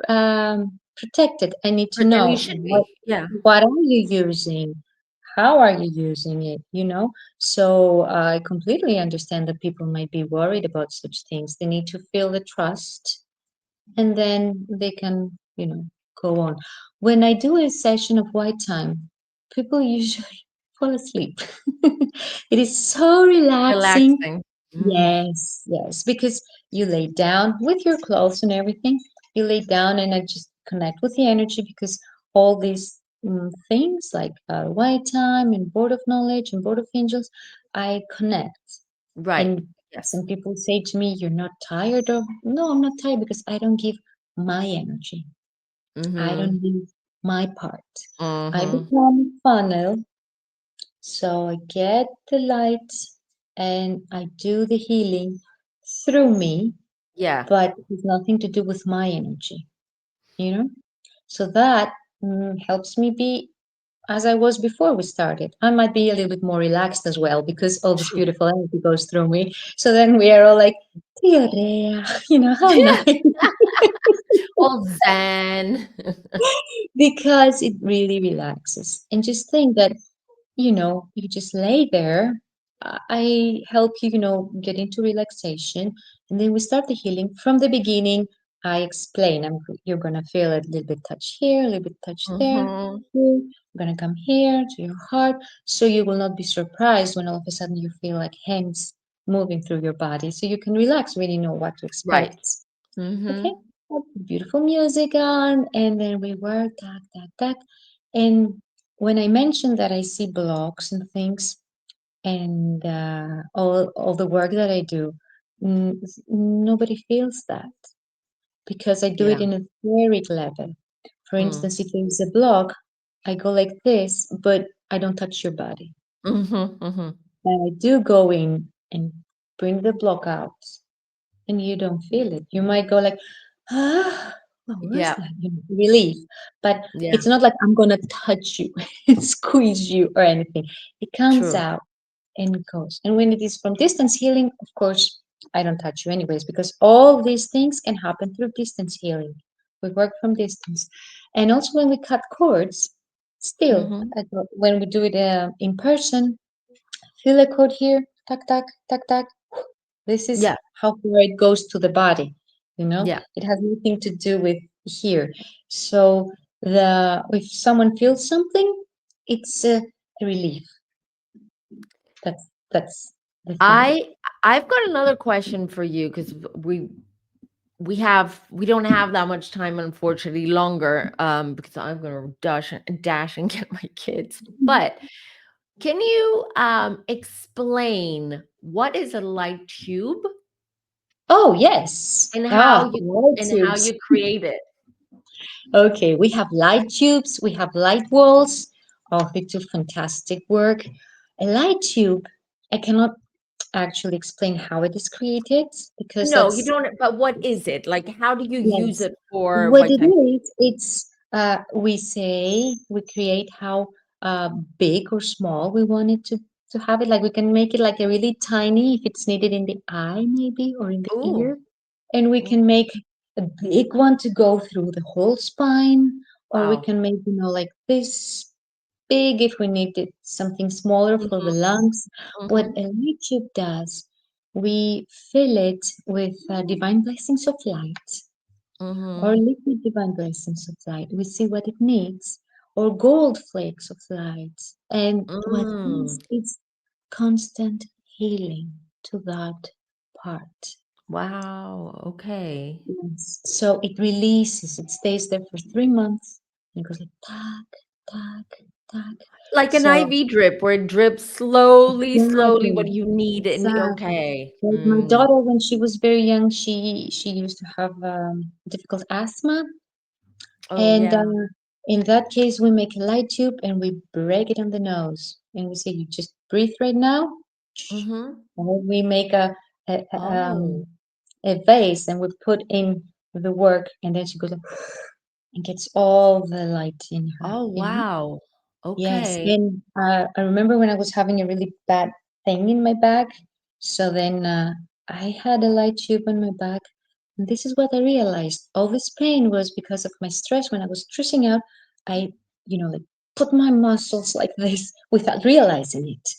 protected. I need to And you know should be. Yeah. what are you using? How are you using it? So I completely understand that people might be worried about such things. They need to feel the trust, and then they can, go on. When I do a session of white time, people usually fall asleep. It is so relaxing. Relaxing. Mm, Yes, yes, because you lay down with your clothes and everything. You lay down, and I just connect with the energy because all these things like white time and board of knowledge and board of angels, I connect. right. And Yes. some people say to me, "You're not tired?" Or, "No, I'm not tired because I don't give my energy. I Mm-hmm. don't give my part. I Mm-hmm. become a funnel, so I get the light and I do the healing through me, Yeah. but it has nothing to do with my energy, you know? So that helps me be as I was before we started. I might be a little bit more relaxed as well because all this True. beautiful energy goes through me. So then we are all like, Tia, how nice. All zen. Because it really relaxes. And just think that you just lay there. I help you, get into relaxation, and then we start the healing from the beginning. I explain. You're gonna feel a little bit touch here, a little bit touch there. Mm-hmm. Here. I'm gonna come here to your heart, so you will not be surprised when all of a sudden you feel like hands moving through your body, so you can relax, really know what to Right. expect. Okay, Mm-hmm. put beautiful music on, and then we work, tack, tack, tack. And when I mentioned that I see blocks and things, and all the work that I do, nobody feels that because I do it Yeah. in a etheric level. For Mm. instance, if there's a block, I go like this, but I don't touch your body. Mm-hmm. Mm-hmm. And I do go in and bring the block out, and you don't feel it. You might go like, what was Yeah. that? Relief. But Yeah. it's not like I'm gonna touch you and squeeze you or anything. It comes True. out and goes. And when it is from distance healing, of course, I don't touch you anyways, because all these things can happen through distance healing. We work from distance. And also when we cut cords, still, Mm-hmm. when we do it in person, feel a cord here, tuck, tuck, tuck, tuck. This is Yeah. how far it goes to the body. Yeah. It has nothing to do with here. So the if someone feels something, it's a relief. That's the thing. I I've got another question for you because we don't have that much time, unfortunately, longer, because I'm gonna dash and get my kids. But can you explain what is a light tube Oh yes. and Light how tubes. you create it? Okay, we have light tubes, we have light walls. Oh, they do fantastic work. A light tube, I cannot actually explain how it is created because No, you that's don't. But what is it? Like, how do you use yes. it for What white it time? is, it's we say we create how big or small we want it to have it. Like we can make it like a really tiny if it's needed in the eye maybe or in the Ooh. ear, and we Mm, can make a big one to go through the whole spine, or we wow. can make like this big if we needed something smaller for the Mhm, lungs. What mhm, a light tube does, we fill it with divine blessings of light or mhm. liquid divine blessings of light. We see what it needs, or gold flakes of light. And what Mm, is constant healing to that part. wow, okay. Yes. So it releases, it stays there for 3 months, and it goes like tack, tack, tack. Like an So IV drip where it drips slowly, slowly exactly, what you need and exactly. okay. Like my Mm. daughter, when she was very young, she used to have difficult asthma. Oh, And yeah. in that case, we make a light tube and we break it on the nose. And we say, you just breathe right now. Mhm. Or we make Oh. a vase and we put in the work. And then she goes like, and gets all the light in Oh, her. wow. Yes. Okay. And I remember when I was having a really bad thing in my back. So then I had a light tube on my back. And this is what I realized. All this pain was because of my stress. When I was stressing out, I, like put my muscles like this without realizing it.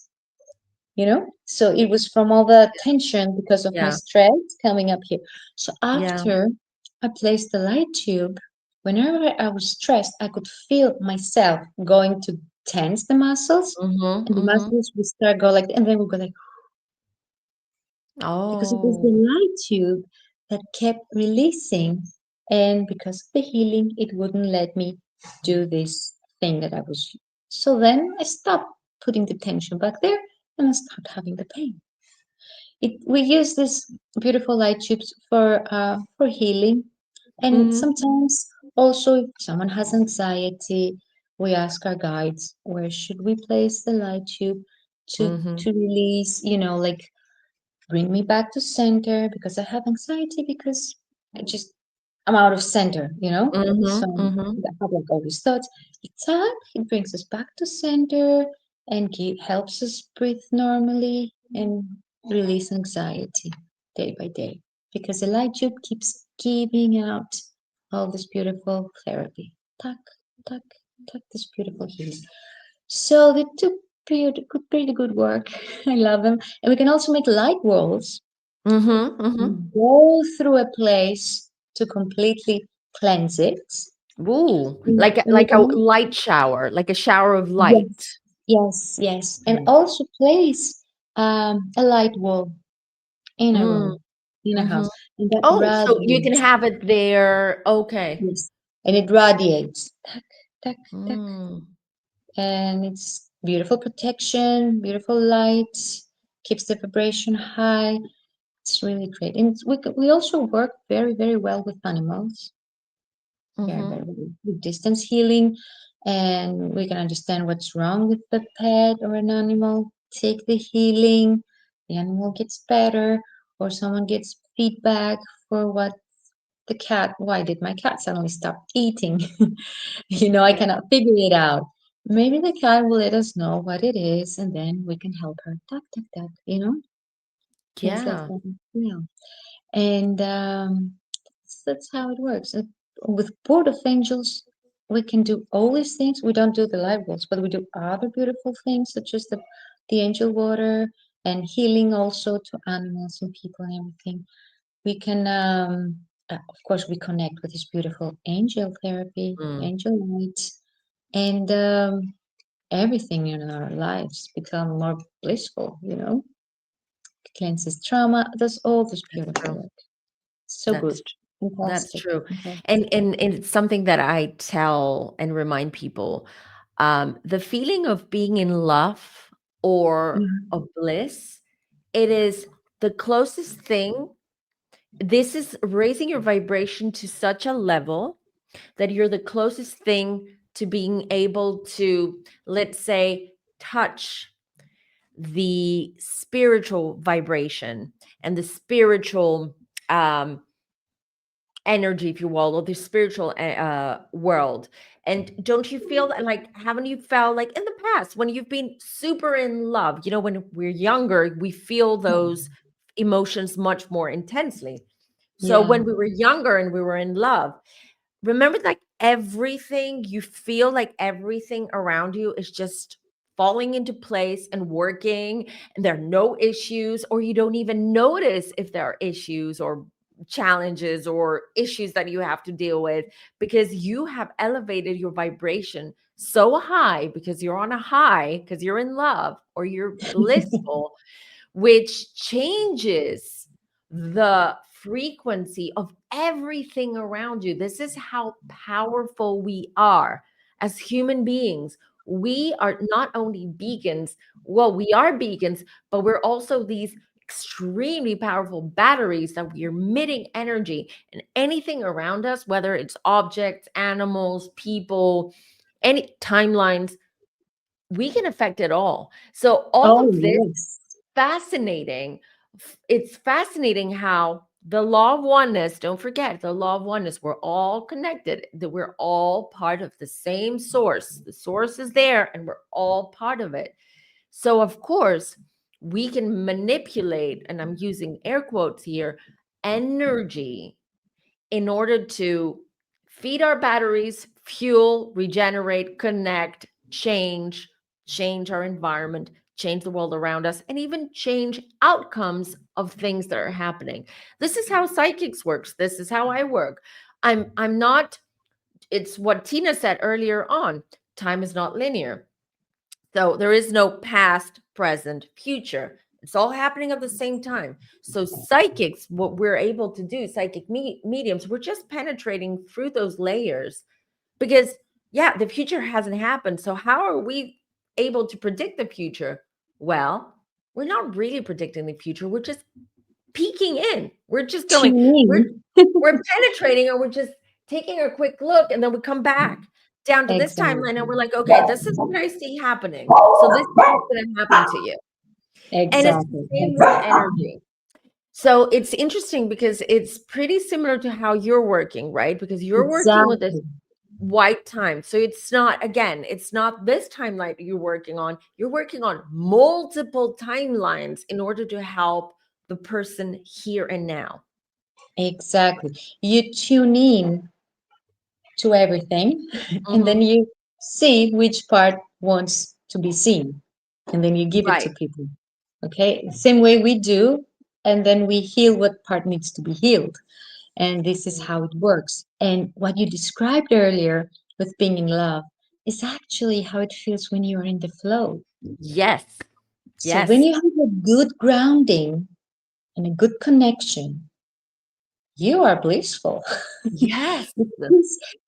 So it was from all the tension because of my Yeah. stress coming up here. So Yeah. after I placed the light tube, whenever I was stressed, I could feel myself going to tense the muscles, Mhm. and the Mhm. muscles would start go like, and then we go like, because it was the Oh. light tube that kept releasing, and because of the healing, it wouldn't let me do this thing that I was. So then I stopped putting the tension back there, and I started having the pain. We use this beautiful light tubes for healing, and Mhm. sometimes also if someone has anxiety, we ask our guides where should we place the light tube to Mhm. to release, like bring me back to center because I have anxiety because I'm out of center. Mhm. So Mhm. I have like all these thoughts. It's up, it brings us back to center and helps us breathe normally and release anxiety day by day. Because the light tube keeps giving out all this beautiful therapy. Tuck, tuck, tuck, this beautiful healing. So they do pretty good work. I love them. And we can also make light walls, Mhm. Mhm. go through a place to completely cleanse it. Ooh, And like a, we like a can, light shower, like a shower of light. yes, yes, yes. And Mm. also place a light wall in a Mm. room, in a house. Mhm. And that Oh, so you can radiates, have it there. Okay. yes. And it radiates. Tuck, tuck, tuck. Mm. And it's beautiful protection, beautiful light, keeps the vibration high. It's really great. And we also work very, very well with animals, very, very Mhm. well with distance healing. And we can understand what's wrong with the pet or an animal, take the healing, the animal gets better, or someone gets feedback for what why did my cat suddenly stop eating? I Yeah. cannot figure it out. Maybe the cat will let us know what it is, and then we can help her. Duck, duck, duck. Things like Yeah. that. Yeah. And that's how it works. With Board of Angels, we can do all these things. We don't do the live walls, but we do other beautiful things such as the angel water and healing also to animals and people and everything. We can, of course, we connect with this beautiful angel therapy, Mm. angel light, and everything in our lives become more blissful. Cleanses trauma, does all this That's beautiful true. work. So good. That's that's Fantastic. true. And Fantastic. and it's something that I tell and remind people. The feeling of being in love or Yeah. of bliss, it is the closest thing. This is raising your vibration to such a level that you're the closest thing to being able to, let's say, touch the spiritual vibration and the spiritual um energy, if you will, or the spiritual world. And don't you feel that, like, haven't you felt like in the past when you've been super in love, when we're younger, we feel those emotions much more intensely. So Yeah. when we were younger and we were in love, remember, like, everything you feel, like everything around you is just falling into place and working, and there are no issues, or you don't even notice if there are issues or challenges or issues that you have to deal with, because you have elevated your vibration so high, because you're on a high, because you're in love or you're blissful, which changes the frequency of everything around you. This is how powerful we are as human beings. We are not only beacons, well, we are beacons, but we're also these extremely powerful batteries that we're emitting energy, and anything around us, whether it's objects, animals, people, any timelines, we can affect it all. So all Oh, of this yes. fascinating. It's fascinating how the law of oneness, don't forget the law of oneness, we're all connected, that we're all part of the same source. The source is there and we're all part of it. So, of course, we can manipulate, and I'm using air quotes here, energy in order to feed our batteries, fuel, regenerate, connect, change our environment, change the world around us, and even change outcomes of things that are happening. This is how psychics works. This is how I work. I'm not, it's what Tina said earlier on. Time is not linear. So there is no past, present, future. It's all happening at the same time. So psychics, what we're able to do, psychic mediums, we're just penetrating through those layers because, yeah, the future hasn't happened. So how are we able to predict the future? Well, we're not really predicting the future. We're just peeking in. We're just going, we're Tuning. we're penetrating, or we're just taking a quick look, and then we come back down to this timeline and we're Exactly. like, okay, this is what I see happening. So this is what's going to happen to you. And it's the Exactly. same with energy. So it's interesting because it's pretty similar to how you're working, right? Because you're working with this Exactly. white time. So it's not, again, it's not this timeline you're working on. You're working on multiple timelines in order to help the person here and now. Exactly. You tune in to everything and then Hmm. you see which part wants to be seen and then you give it to Right. people. Okay, same way we do, and then we heal what part needs to be healed. And this is how it works. And what you described earlier with being in love is actually how it feels when you're in the flow. Yes. So when Yes. you have a good grounding and a good connection, you are blissful. Yes.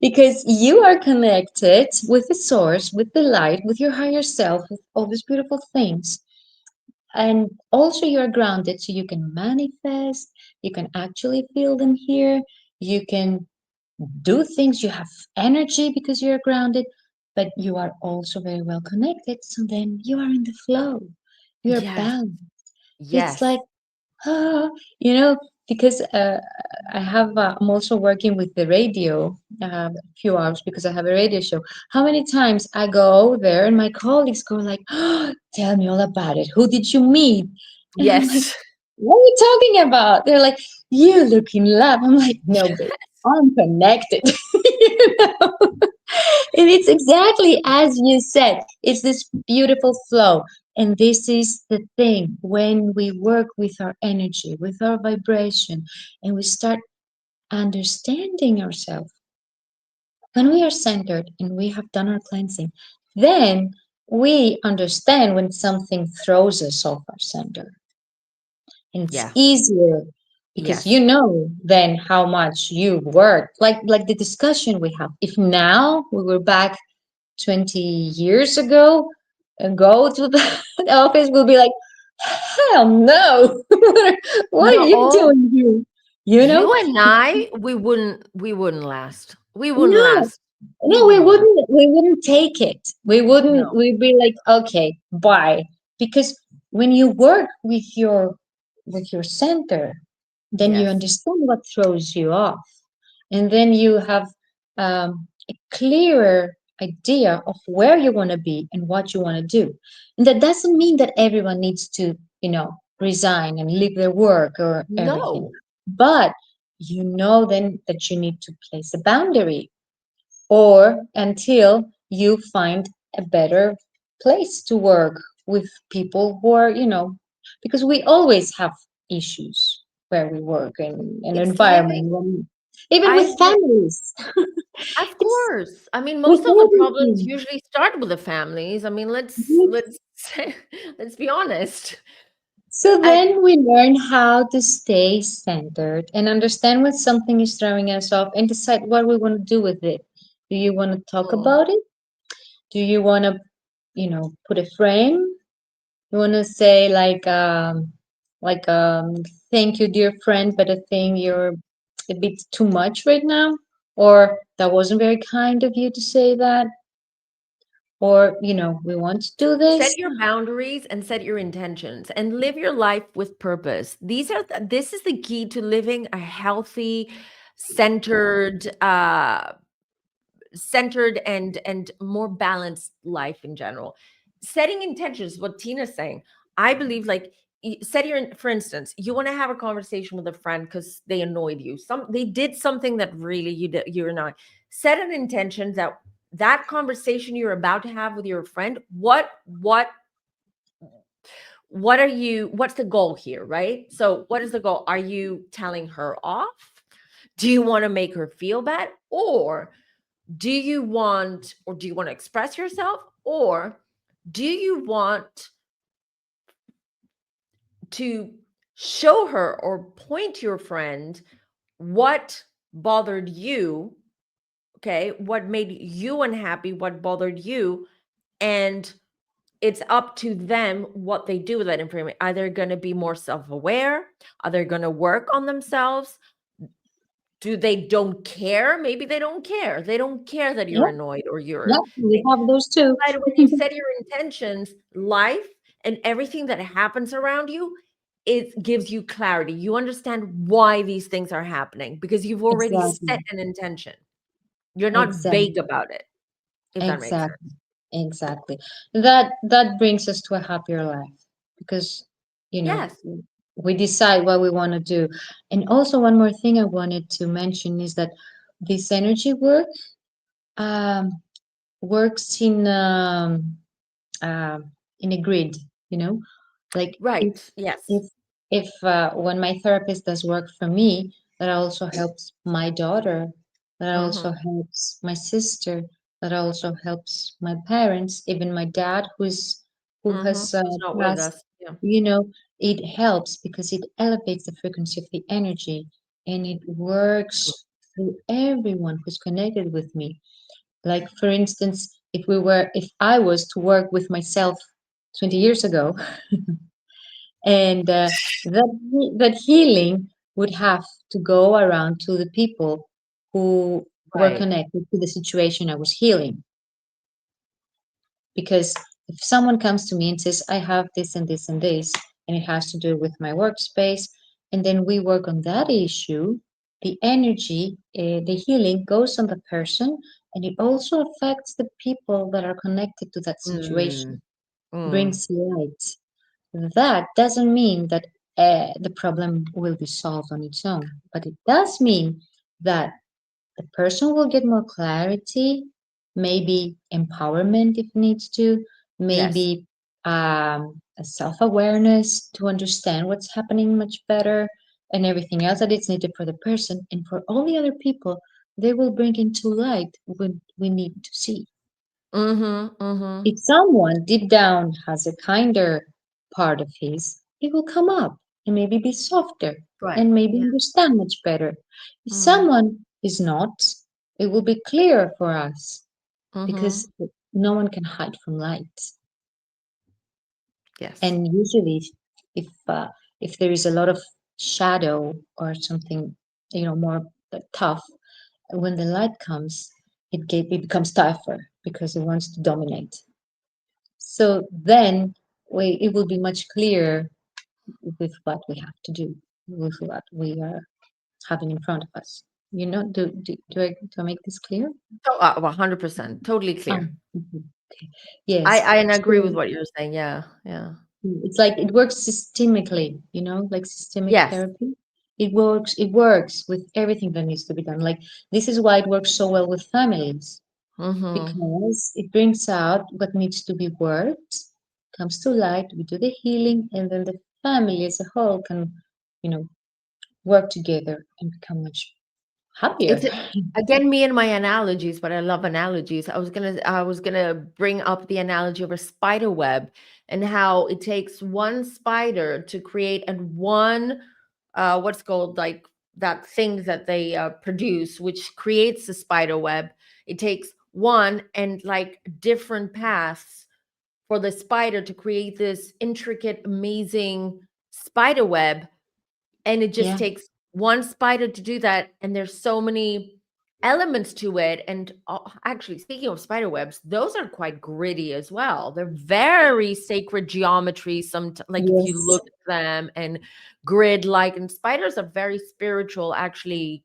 Because you are connected with the source, with the light, with your higher self, with all these beautiful things. And also you're grounded so you can manifest, you can actually feel them here, you can do things, you have energy because you're grounded, but you are also very well connected. So then you are in the flow, you're Yes. balanced. It's Yes. like, ah, you know, because I'm also working with the radio a few hours because I have a radio show. How many times I go there and my colleagues go like, oh, tell me all about it. Who did you meet? And I'm like, Yes. what are you talking about? They're like, you look in love. I'm like, no, but I'm connected. You know? And it's exactly as you said, it's this beautiful flow. And this is the thing when we work with our energy, with our vibration, and we start understanding ourselves. When we are centered and we have done our cleansing, then we understand when something throws us off our center. And it's Yeah. easier because you Yes. know then how much you worked. Like the discussion we have. If now we were back 20 years ago and go to the office, we'll be like, hell no. What are you No, doing here? You know? you and I, we wouldn't last. We wouldn't No, last. We no, we wouldn't last. wouldn't we wouldn't take it. No. We'd be like, okay, bye. Because when you work with your center, then you Yes. understand what throws you off. And then you have a clearer idea of where you want to be and what you want to do. And that doesn't mean that everyone needs to, resign and leave their work or everything. No. But you know then that you need to place a boundary or until you find a better place to work with people who are, because we always have issues where we work in an It's environment, living. even with I've lived, families. of It's course. I mean, with most of the problems everything. usually start with the families. I mean, let's let's be honest. So And then we learn how to stay centered and understand when something is throwing us off and decide what we want to do with it. Do you want to talk mm, about it? Do you want to, put a frame? You want to say thank you, dear friend, but I think you're a bit too much right now, or that wasn't very kind of you to say that, or we want to do set this. your boundaries and set your intentions and live your life with purpose. This is the key to living a healthy, centered, and more balanced life in general. Setting intentions, what Tina's saying, I believe, like, set your, for instance, you want to have a conversation with a friend because they annoyed you, they did something that really you're not, set an intention that that conversation you're about to have with your friend, what are you, what's the goal here, right? So what is the goal? Are you telling her off? Do you want to make her feel bad? Or do you want to express yourself? Or do you want to show her or point to your friend what bothered you, okay? What made you unhappy, what bothered you, and it's up to them what they do with that information. Are they going to be more self-aware? Are they going to work on themselves? Do they don't care? Maybe they don't care. They don't care that you're Yeah, annoyed or yeah, you're. we have those too. But when you set your intentions, life and everything that happens around you, it gives you clarity. You understand why these things are happening because you've already Exactly, set an intention. You're not vague exactly, about it, if that makes sense. exactly, exactly. That brings us to a happier life because, you know, Yes. we decide what we want to do. And also, one more thing I wanted to mention is that this energy work um, works uh, in a grid. You know, like Right. Yes. if when my therapist does work for me, that also helps my daughter, that also Mm-hmm. helps my sister, that also helps my parents, even my dad who Mm-hmm. has Who's not with passed. us. Yeah. You know, it helps because it elevates the frequency of the energy, and it works through everyone who's connected with me. Like for instance, if I was to work with myself 20 years ago, and that healing would have to go around to the people who were Right. connected to the situation I was healing. Because if someone comes to me and says, I have this and this and this, and it has to do with my workspace, and then we work on that issue, the energy, the healing goes on the person, and it also affects the people that are connected to that Mm. situation, Mm. brings light. That doesn't mean that the problem will be solved on its own, but it does mean that the person will get more clarity, maybe empowerment if needs to, Yes. maybe a self awareness to understand what's happening much better, and everything else that is needed for the person and for all the other people. They will bring into light what we need to see. Mm-hmm. Mm-hmm. If someone deep down has a kinder part of his, it will come up and maybe be softer Right. and maybe Yeah. understand much better. If Mm. someone is not, it will be clearer for us Mm-hmm. because no one can hide from light. Yes. And usually, if there is a lot of shadow or something, more tough, when the light comes, it becomes tougher because it wants to dominate. So then it will be much clearer with what we have to do, with what we are having in front of us. Do I make this clear? So, 100%, totally clear. Mhm. Okay. I Yes. I agree with So what you're saying. Yeah, yeah. it's like it works systemically, like systemic Yes. therapy. It works with everything that needs to be done. Like this is why it works so well with families Mhm. because it brings out what needs to be worked, comes to light, we do the healing, and then the family as a whole can, you know, work together and become much happier. It's again me and my analogies, but I love analogies. I was gonna bring up the analogy of a spider web and how it takes one spider to create and one what's called like that thing that they produce, which creates the spider web. It takes one and like different paths for the spider to create this intricate, amazing spider web. And it just Yeah. takes one spider to do that. And there's so many elements to it. And actually, speaking of spider webs, those are quite gritty as well. They're very sacred geometry. Like if you Yes. look at them and grid like, and spiders are very spiritual, actually,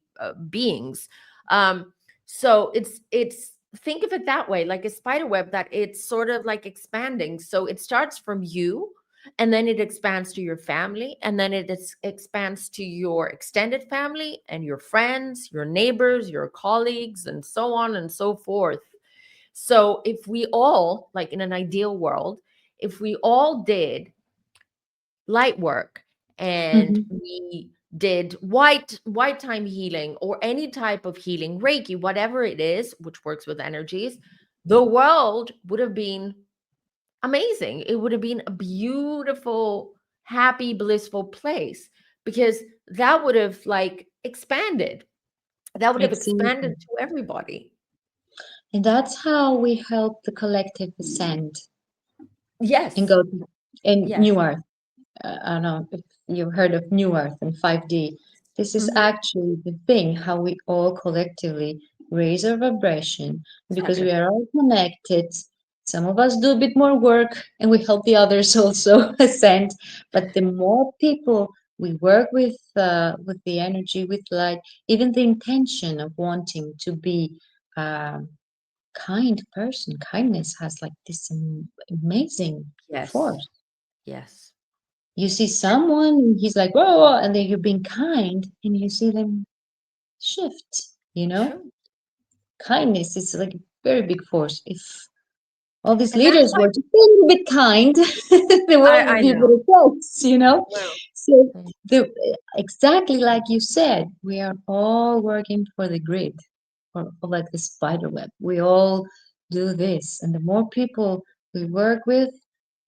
beings. Um, so it's think of it that way, like a spider web that it's sort of like expanding. So it starts from you, and then it expands to your family, and then expands to your extended family and your friends, your neighbors, your colleagues, and so on and so forth. So if we all, like in an ideal world, if we all did light work, and Mhm. we did white time healing or any type of healing, reiki, whatever it is, which works with energies, the world would have been amazing. It would have been a beautiful, happy, blissful place, because that would have like expanded. That would have Exactly. expanded to everybody. And that's how we help the collective ascend and Yes. go to, in Yes. New Earth. I don't know if you've heard of New Earth and 5D. This is Hmm. actually the thing, how we all collectively raise our vibration because we Exactly. are all connected. Some of us do a bit more work and we help the others also ascend. But the more people we work with the energy, with light, even the intention of wanting to be a kind person, kindness has like this amazing Yes. force. Yes. You see someone, he's like, whoa, and then you're being kind, and you see them shift, you know? True. Kindness is like a very big force. If all these And that's leaders why were just a little bit kind, the world would I be a know. better place, you know? Well, So, mm, the, exactly like you said, we are all working for the grid, or like the spider web. We all do this. And the more people we work with,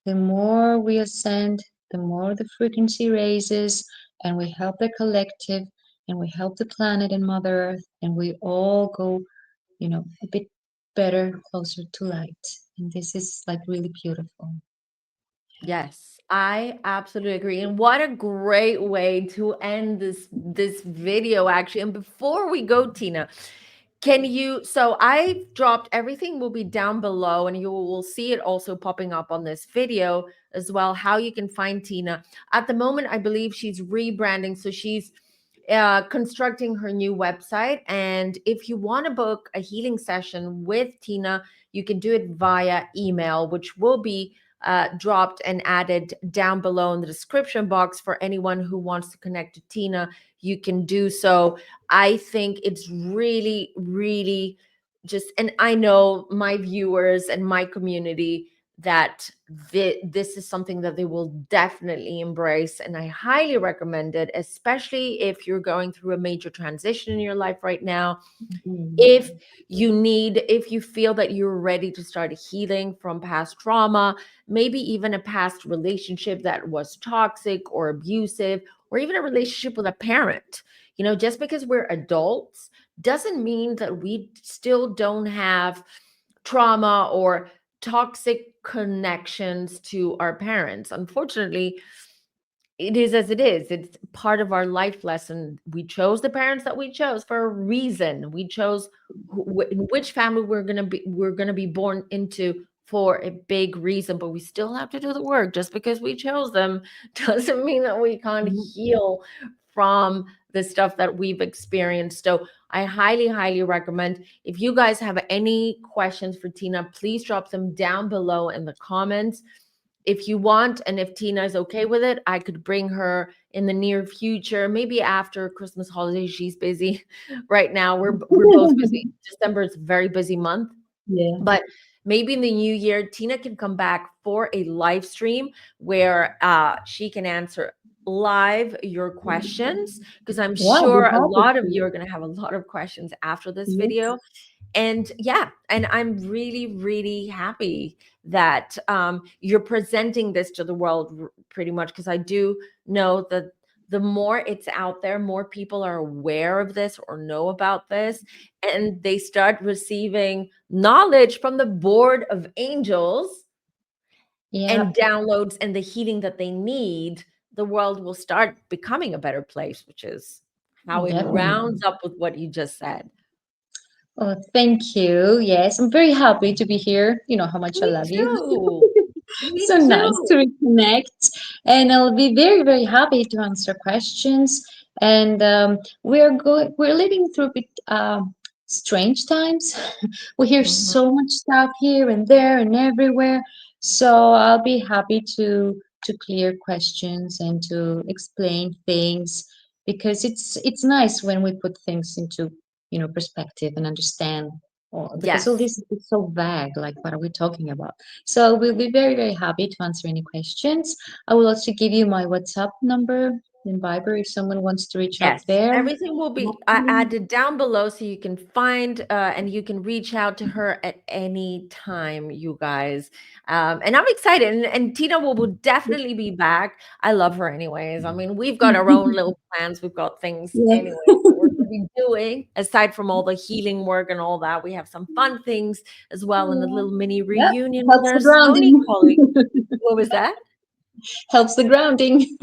the more we ascend, the more the frequency raises, and we help the collective, and we help the planet and Mother Earth, and we all go, a bit better, closer to light. And this is like really beautiful. yes, I absolutely agree. And what a great way to end this video actually. And before we go, Tina, can you, so I've dropped everything, will be down below, and you will see it also popping up on this video as well, how you can find Tina. At the moment, I believe she's rebranding. So she's constructing her new website. And if you want to book a healing session with Tina, you can do it via email, which will be dropped and added down below in the description box for anyone who wants to connect to Tina. You can do so. I think it's really, really just, and I know my viewers and my community that this is something that they will definitely embrace. And I highly recommend it, especially if you're going through a major transition in your life right now. Mm. If if you feel that you're ready to start healing from past trauma, maybe even a past relationship that was toxic or abusive, or even a relationship with a parent. Just because we're adults doesn't mean that we still don't have trauma or toxic connections to our parents. Unfortunately, it is as it is. It's part of our life lesson. We chose the parents that we chose for a reason. We chose in which family we're going to be born into for a big reason, but we still have to do the work. Just because we chose them doesn't mean that we can't Mm. heal from the stuff that we've experienced. So I highly, highly recommend, if you guys have any questions for Tina, please drop them down below in the comments. If you want, and if Tina is okay with it, I could bring her in the near future, maybe after Christmas holidays. She's busy right now. We're both busy. December is a very busy month, Yeah. but maybe in the new year, Tina can come back for a live stream where she can answer live your questions, because I'm Yeah, I'll be sure a happy lot of you to. are going to have a lot of questions after this Yes. video. And yeah, and I'm really, really happy that you're presenting this to the world, pretty much, because I do know that the more it's out there, more people are aware of this or know about this, and they start receiving knowledge from the board of angels Yeah. and downloads and the healing that they need. The world will start becoming a better place, which is how it rounds Definitely. up with what you just said. Oh, thank you. Yes, I'm very happy to be here. You know how much I Me love you. too. Me So nice too. to reconnect. And I'll be very, very happy to answer questions. And we're living through a bit strange times. We hear Mhm. so much stuff here and there and everywhere. So I'll be happy to to clear questions and to explain things, because it's nice when we put things into, perspective and understand. Because all Yes. this is so vague, like what are we talking about? So we'll be very, very happy to answer any questions. I will also give you my WhatsApp number and Viber if someone wants to reach out Yes, there. everything will be added down below so you can find and you can reach out to her at any time, you guys. And I'm excited. And Tina will definitely be back. I love her, anyways. I mean, we've got our own little plans, we've got things, Yeah. anyways, that we're going to be doing aside from all the healing work and all that. We have some fun things as well, and a little mini Yeah, reunion with helps our the Sony grounding. colleague. What was that? Helps the grounding.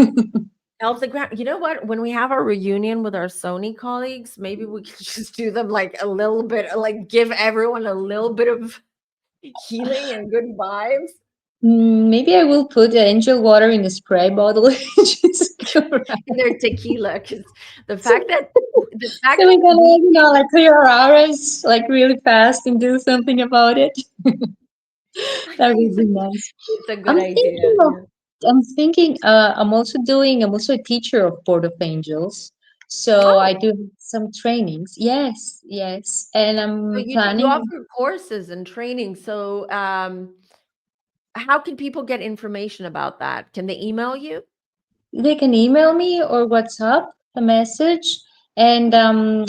Helps the ground. You know what? When we have our reunion with our Sony colleagues, maybe we could just do them like a little bit, like give everyone a little bit of healing and good vibes. Maybe I will put the angel water in a spray bottle and just go around. And their tequila, because the So, fact that the so fact we're that gonna, we like clear our auras like really fast and do something about it. I That think would be nice. it's a good I'm idea. thinking of, Yeah. I'm also a teacher of Board of Angels. So I Oh, do some trainings. Yes, yes. And so I'm you planning. offer courses and training. So how can people get information about that? Can they email you? They can email me or WhatsApp a message, and I'm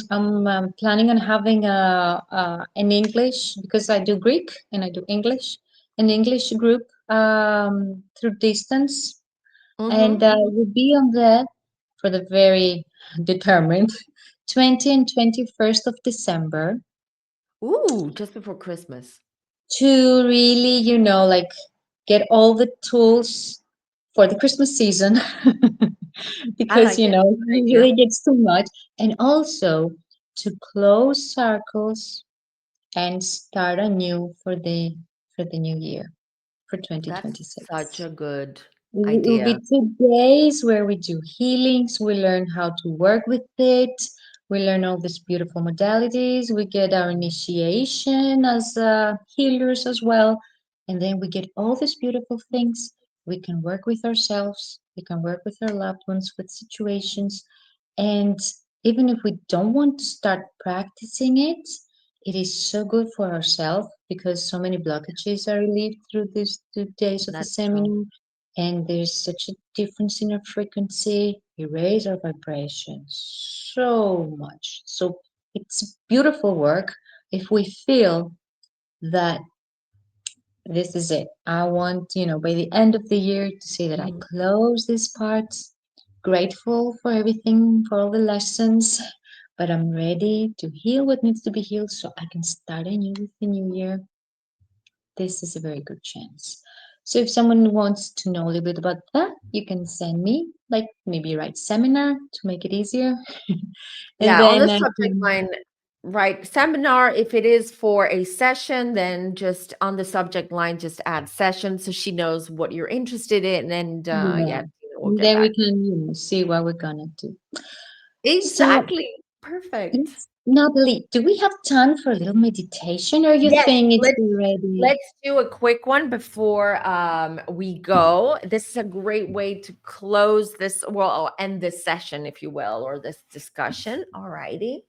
planning on having an English, because I do Greek and I do English, an English group through distance, and Mm-hmm. we'll be on that for the very determined 20 and 21st of December, Ooh, just before Christmas. to really, like get all the tools for the Christmas season. I Because like it. Good it idea. really gets too much, and also to close circles and start anew for the new year, for That's such 2026. a good It will idea. be 2 days where we do healings. We learn how to work with it. We learn all these beautiful modalities. We get our initiation as healers as well. And then we get all these beautiful things. We can work with ourselves. We can work with our loved ones, with situations. And even if we don't want to start practicing it, it is so good for ourselves, because so many blockages are relieved through these 2 days of the That's true. seminar, and there's such a difference in our frequency. We raise our vibration so much. So it's beautiful work if we feel that this is it. I want, by the end of the year to say that I Mhm. close this part, grateful for everything, for all the lessons, but I'm ready to heal what needs to be healed so I can start anew with the new year. This is a very good chance. So if someone wants to know a little bit about that, you can send me, like maybe write seminar to make it easier. And Yeah, on the then I subject can, line, right, seminar, if it is for a session, then just on the subject line, just add session so she knows what you're interested in. And yeah, yeah, Tina will and get then we back. can, see what we're gonna do. So, Exactly. Perfect. yes, Natalie, do we have time for a little meditation, or you Yes, think it's let's already? let's do a quick one before we go. This is a great way to close this, well, end this session, if you will, or this discussion. All righty.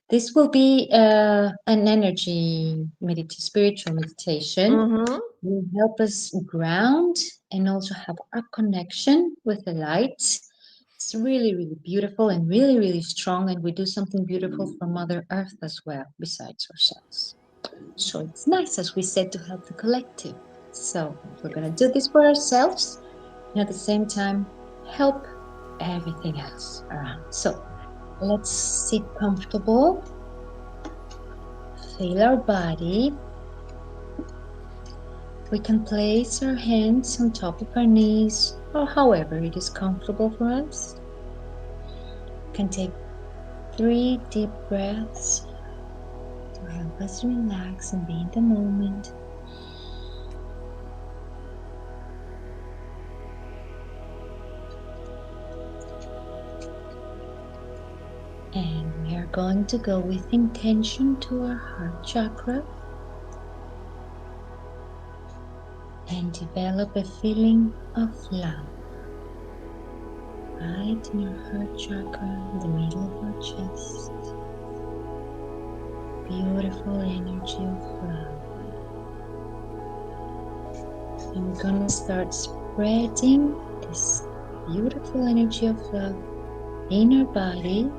This will be an energy spiritual meditation. Mm-hmm. Will help us ground and also have a connection with the light. It's really, really beautiful and really, really strong. And we do something beautiful for Mother Earth as well, besides ourselves. So it's nice, as we said, to help the collective. So we're going to do Yes. this for ourselves and at the same time help everything else around. So let's sit comfortable, feel our body. We can place our hands on top of our knees or however it is comfortable for us. We can take 3 deep breaths to help us relax and be in the moment. And we are going to go with intention to our heart chakra. and develop a feeling of love right in your heart chakra, in the middle of our chest. Beautiful energy of love. And we're gonna start spreading this beautiful energy of love in our body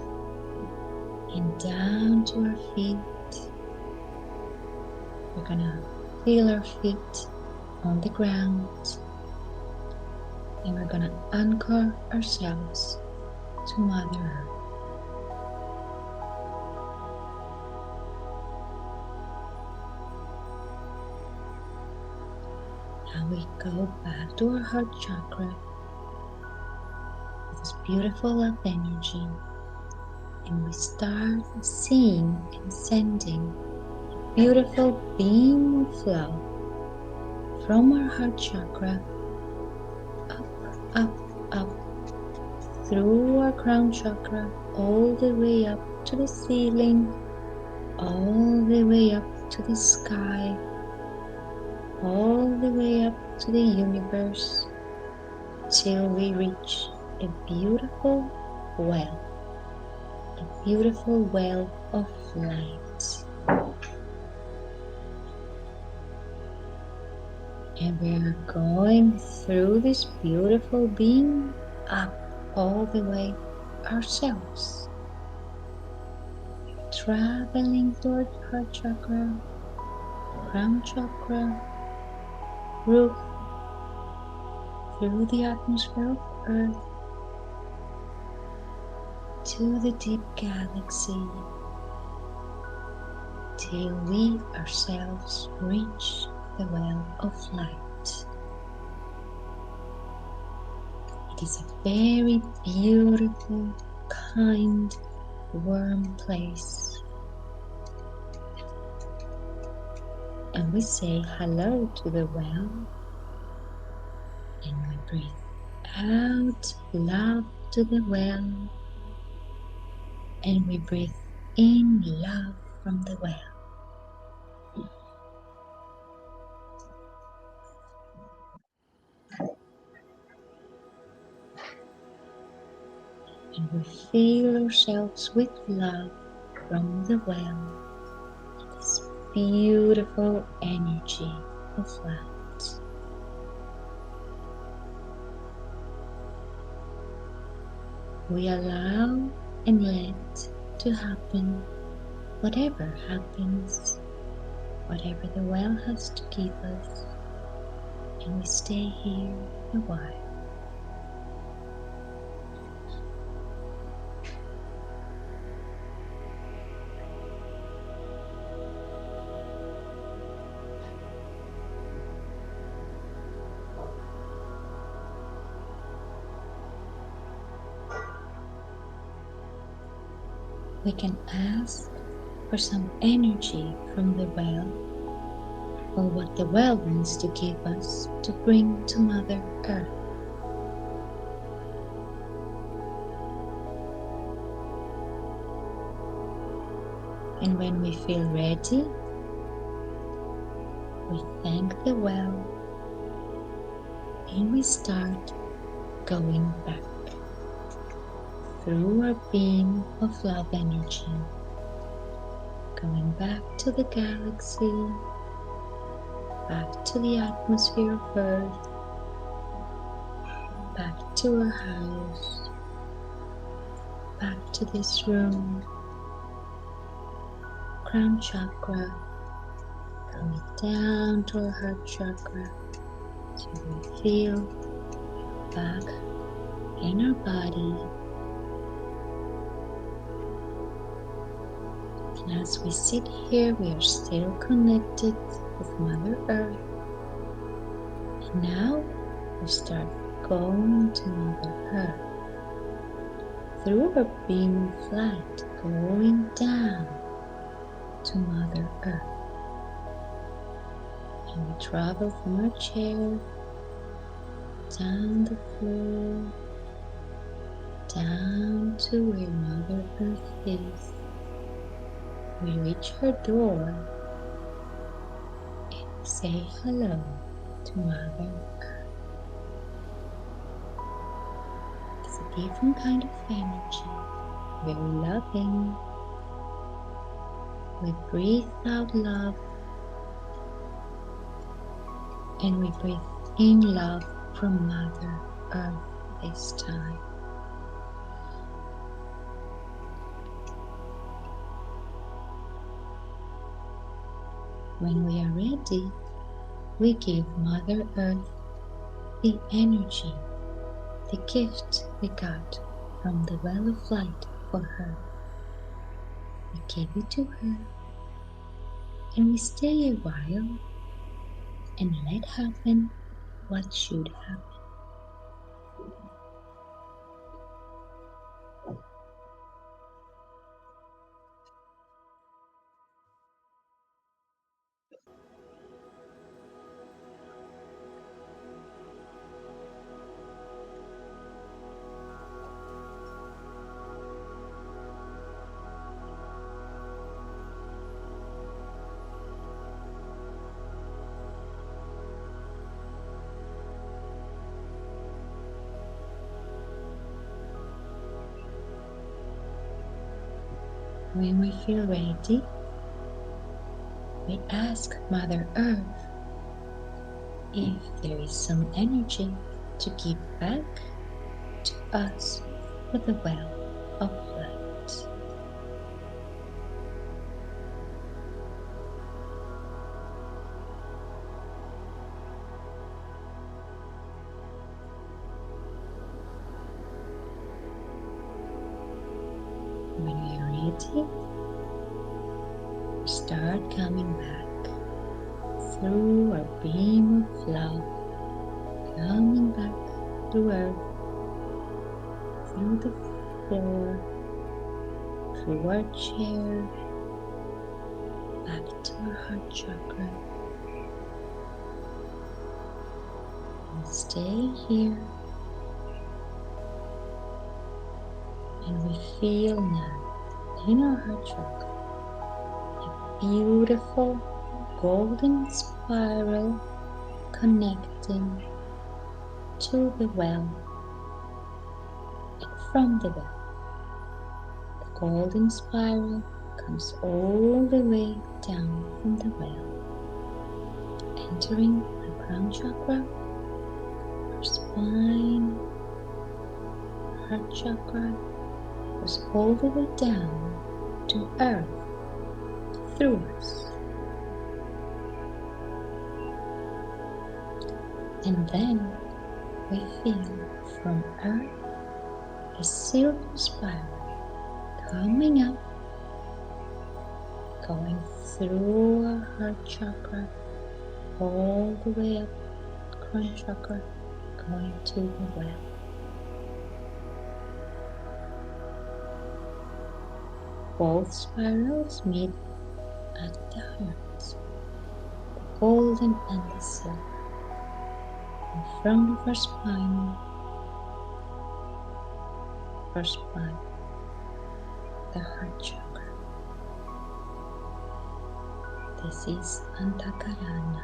and down to our feet. We're gonna feel our feet on the ground and we're gonna anchor ourselves to Mother Earth. Now we go back to our heart chakra with this beautiful love energy and we start seeing and sending a beautiful beam of love from our heart chakra up, up, up through our crown chakra all the way up to the ceiling, all the way up to the sky, all the way up to the universe till we reach a beautiful well, a beautiful well of light. And we are going through this beautiful beam up all the way ourselves, traveling toward heart chakra, crown chakra, roof, through the atmosphere of Earth to the deep galaxy till we ourselves reach the well of light. It is a very beautiful, kind, warm place. And we say hello to the well and we breathe out love to the well and we breathe in love from the well. And we fill ourselves with love from the well, this beautiful energy of light. We allow and let to happen whatever happens, whatever the well has to give us, and we stay here a while. We can ask for some energy from the well or what the well wants to give us to bring to Mother Earth. And when we feel ready, we thank the well and we start going back through our beam of love energy, going back to the galaxy, back to the atmosphere of Earth, back to our house, back to this room, crown chakra, coming down to our heart chakra till we feel back in our body. And as we sit here, we are still connected with Mother Earth. And now we start going to Mother Earth through a beam of light, going down to Mother Earth. And we travel from our chair down the floor, down to where Mother Earth is. We reach her door and we say hello to to Mother Earth. It's a different kind of energy, very loving. We breathe out love and we breathe in love from Mother Earth this time. When we are ready, we give Mother Earth the energy, the gift we got from the well of light for her. We give it to her and we stay a while and let happen what should happen. When we feel ready, we ask Mother Earth if there is some energy to give back to us with the well of light. When we are ready, we start coming back through our beam of love, coming back through earth, through the floor, through our chair, back to our heart chakra. We stay here and we feel now in our heart chakra a beautiful golden spiral connecting to the well, and from the well, the golden spiral comes all the way down from the well, entering our crown chakra, our spine, heart chakra, goes all the way down to earth through us. And then we feel from earth a silver spiral coming up, going through our heart chakra, all the way up crown chakra, going to the well. Both spirals meet at the heart, the golden and the silver, in front of our spine, the heart chakra. This is Antakarana.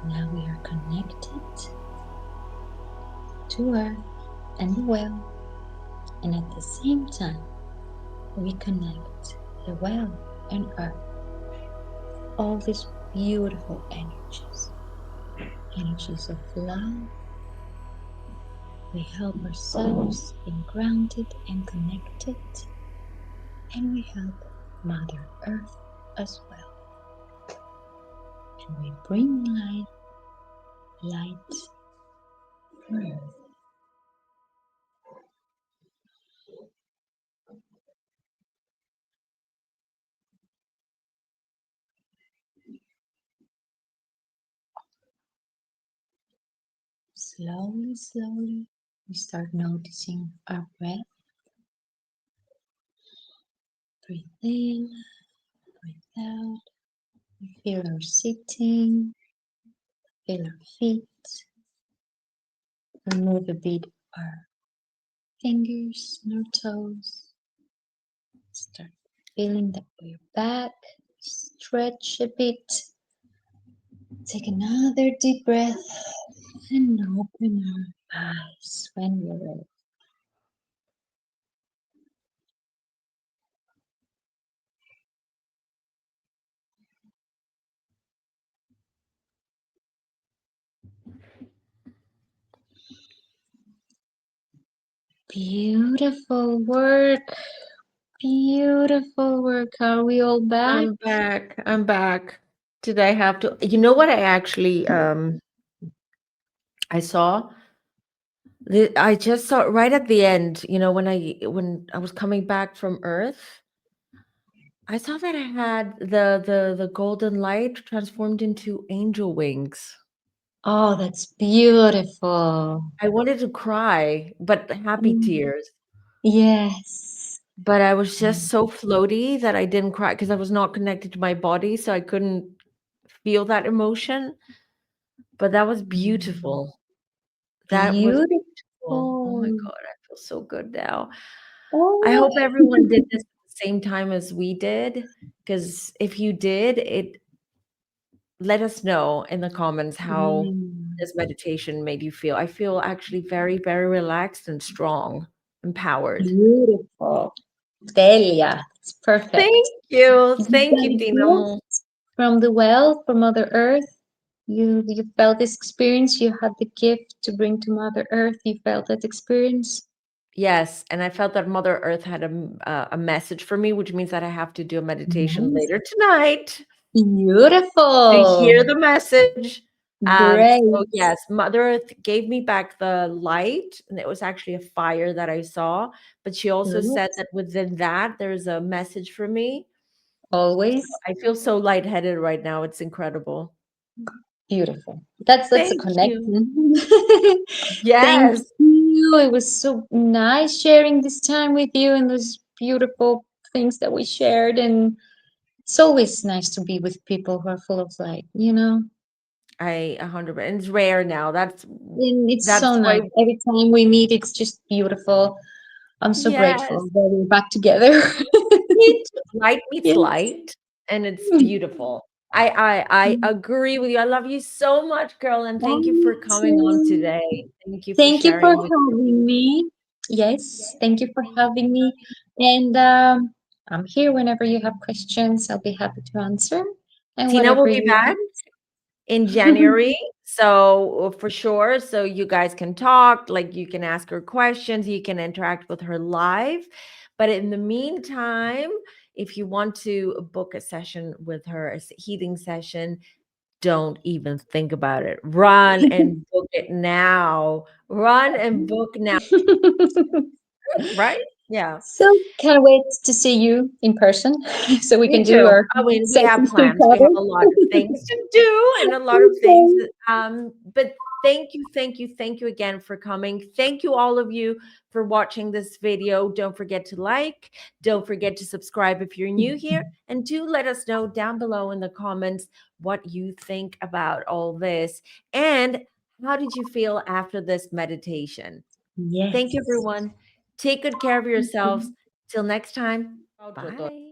Now we are connected to earth and the well, and at the same time we connect the well and earth. All these beautiful energies, energies of love. We help ourselves being grounded and connected, and we help Mother Earth as well. And we bring light for Earth. Slowly, slowly, we start noticing our breath. Breathe in, breathe out. We feel our sitting, feel our feet. We move a bit our fingers and our toes. Start feeling that we're back. Stretch a bit. Take another deep breath and open our eyes when you're ready. Beautiful work. Beautiful work. Are we all back? I'm back. I'm back. Did I have to? You know what I actually I saw? I just saw right at the end, when I was coming back from Earth, I saw that I had the golden light transformed into angel wings. Oh, that's beautiful. I wanted to cry, but happy Mm, tears. yes. But I was just so floaty that I didn't cry because I was not connected to my body, so I couldn't feel that emotion. But that was Mm, beautiful. That was beautiful. Oh my beautiful. God, I feel so good now. I Oh. hope everyone did this at the same time as we did, because if you did, it let us know in the comments how Mm, this meditation made you feel. I feel actually very, very relaxed and strong, empowered. beautiful. Delia, it's Thank perfect. you. You Thank got you, a Tina. gift from the well, from Mother Earth. You felt this experience. You had the gift to bring to Mother Earth. You felt that experience. Yes, and I felt that Mother Earth had a message for me, which means that I have to do a meditation Nice. later tonight to Beautiful. hear the message. So Great. yes, Mother Earth gave me back the light, and it was actually a fire that I saw. But she also said Great. that within that, there's a message for me. Always I feel so lightheaded right now. It's incredible. beautiful. That's a Thank you. connection. Thank Yes, you. It was so nice sharing this time with you and those beautiful things that we shared. And it's always nice to be with people who are full of light. I 100. And it's rare now. And it's That's so why. nice. Every time we meet, it's just beautiful. I'm so grateful Yes. that we're back together. Light meets Yes. light, and it's beautiful. I agree with you. I love you so much, girl, and Oh, thank you me for coming on too. today. Thank you for Thank you for sharing with having me. Yes, thank you for having me. And I'm here whenever you have questions. I'll be happy to answer. And Tina will whatever be you back in January. So for sure. So you guys can talk, like you can ask her questions, you can interact with her live. But in the meantime, if you want to book a session with her, healing session, don't even think about it. Run and book it now. Run and book now, right? Yeah. So can't wait to see you in person so we can Me do too. our I mean, we have sessions plans. We have together. a lot of things to do and a lot of things. Okay. But thank you again for coming. Thank you all of you for watching this video. Don't forget to like, don't forget to subscribe if you're new here, and do let us know down below in the comments what you think about all this and how did you feel after this meditation. Thank you, Yes. everyone. Take good care of yourselves. Till next time. Bye.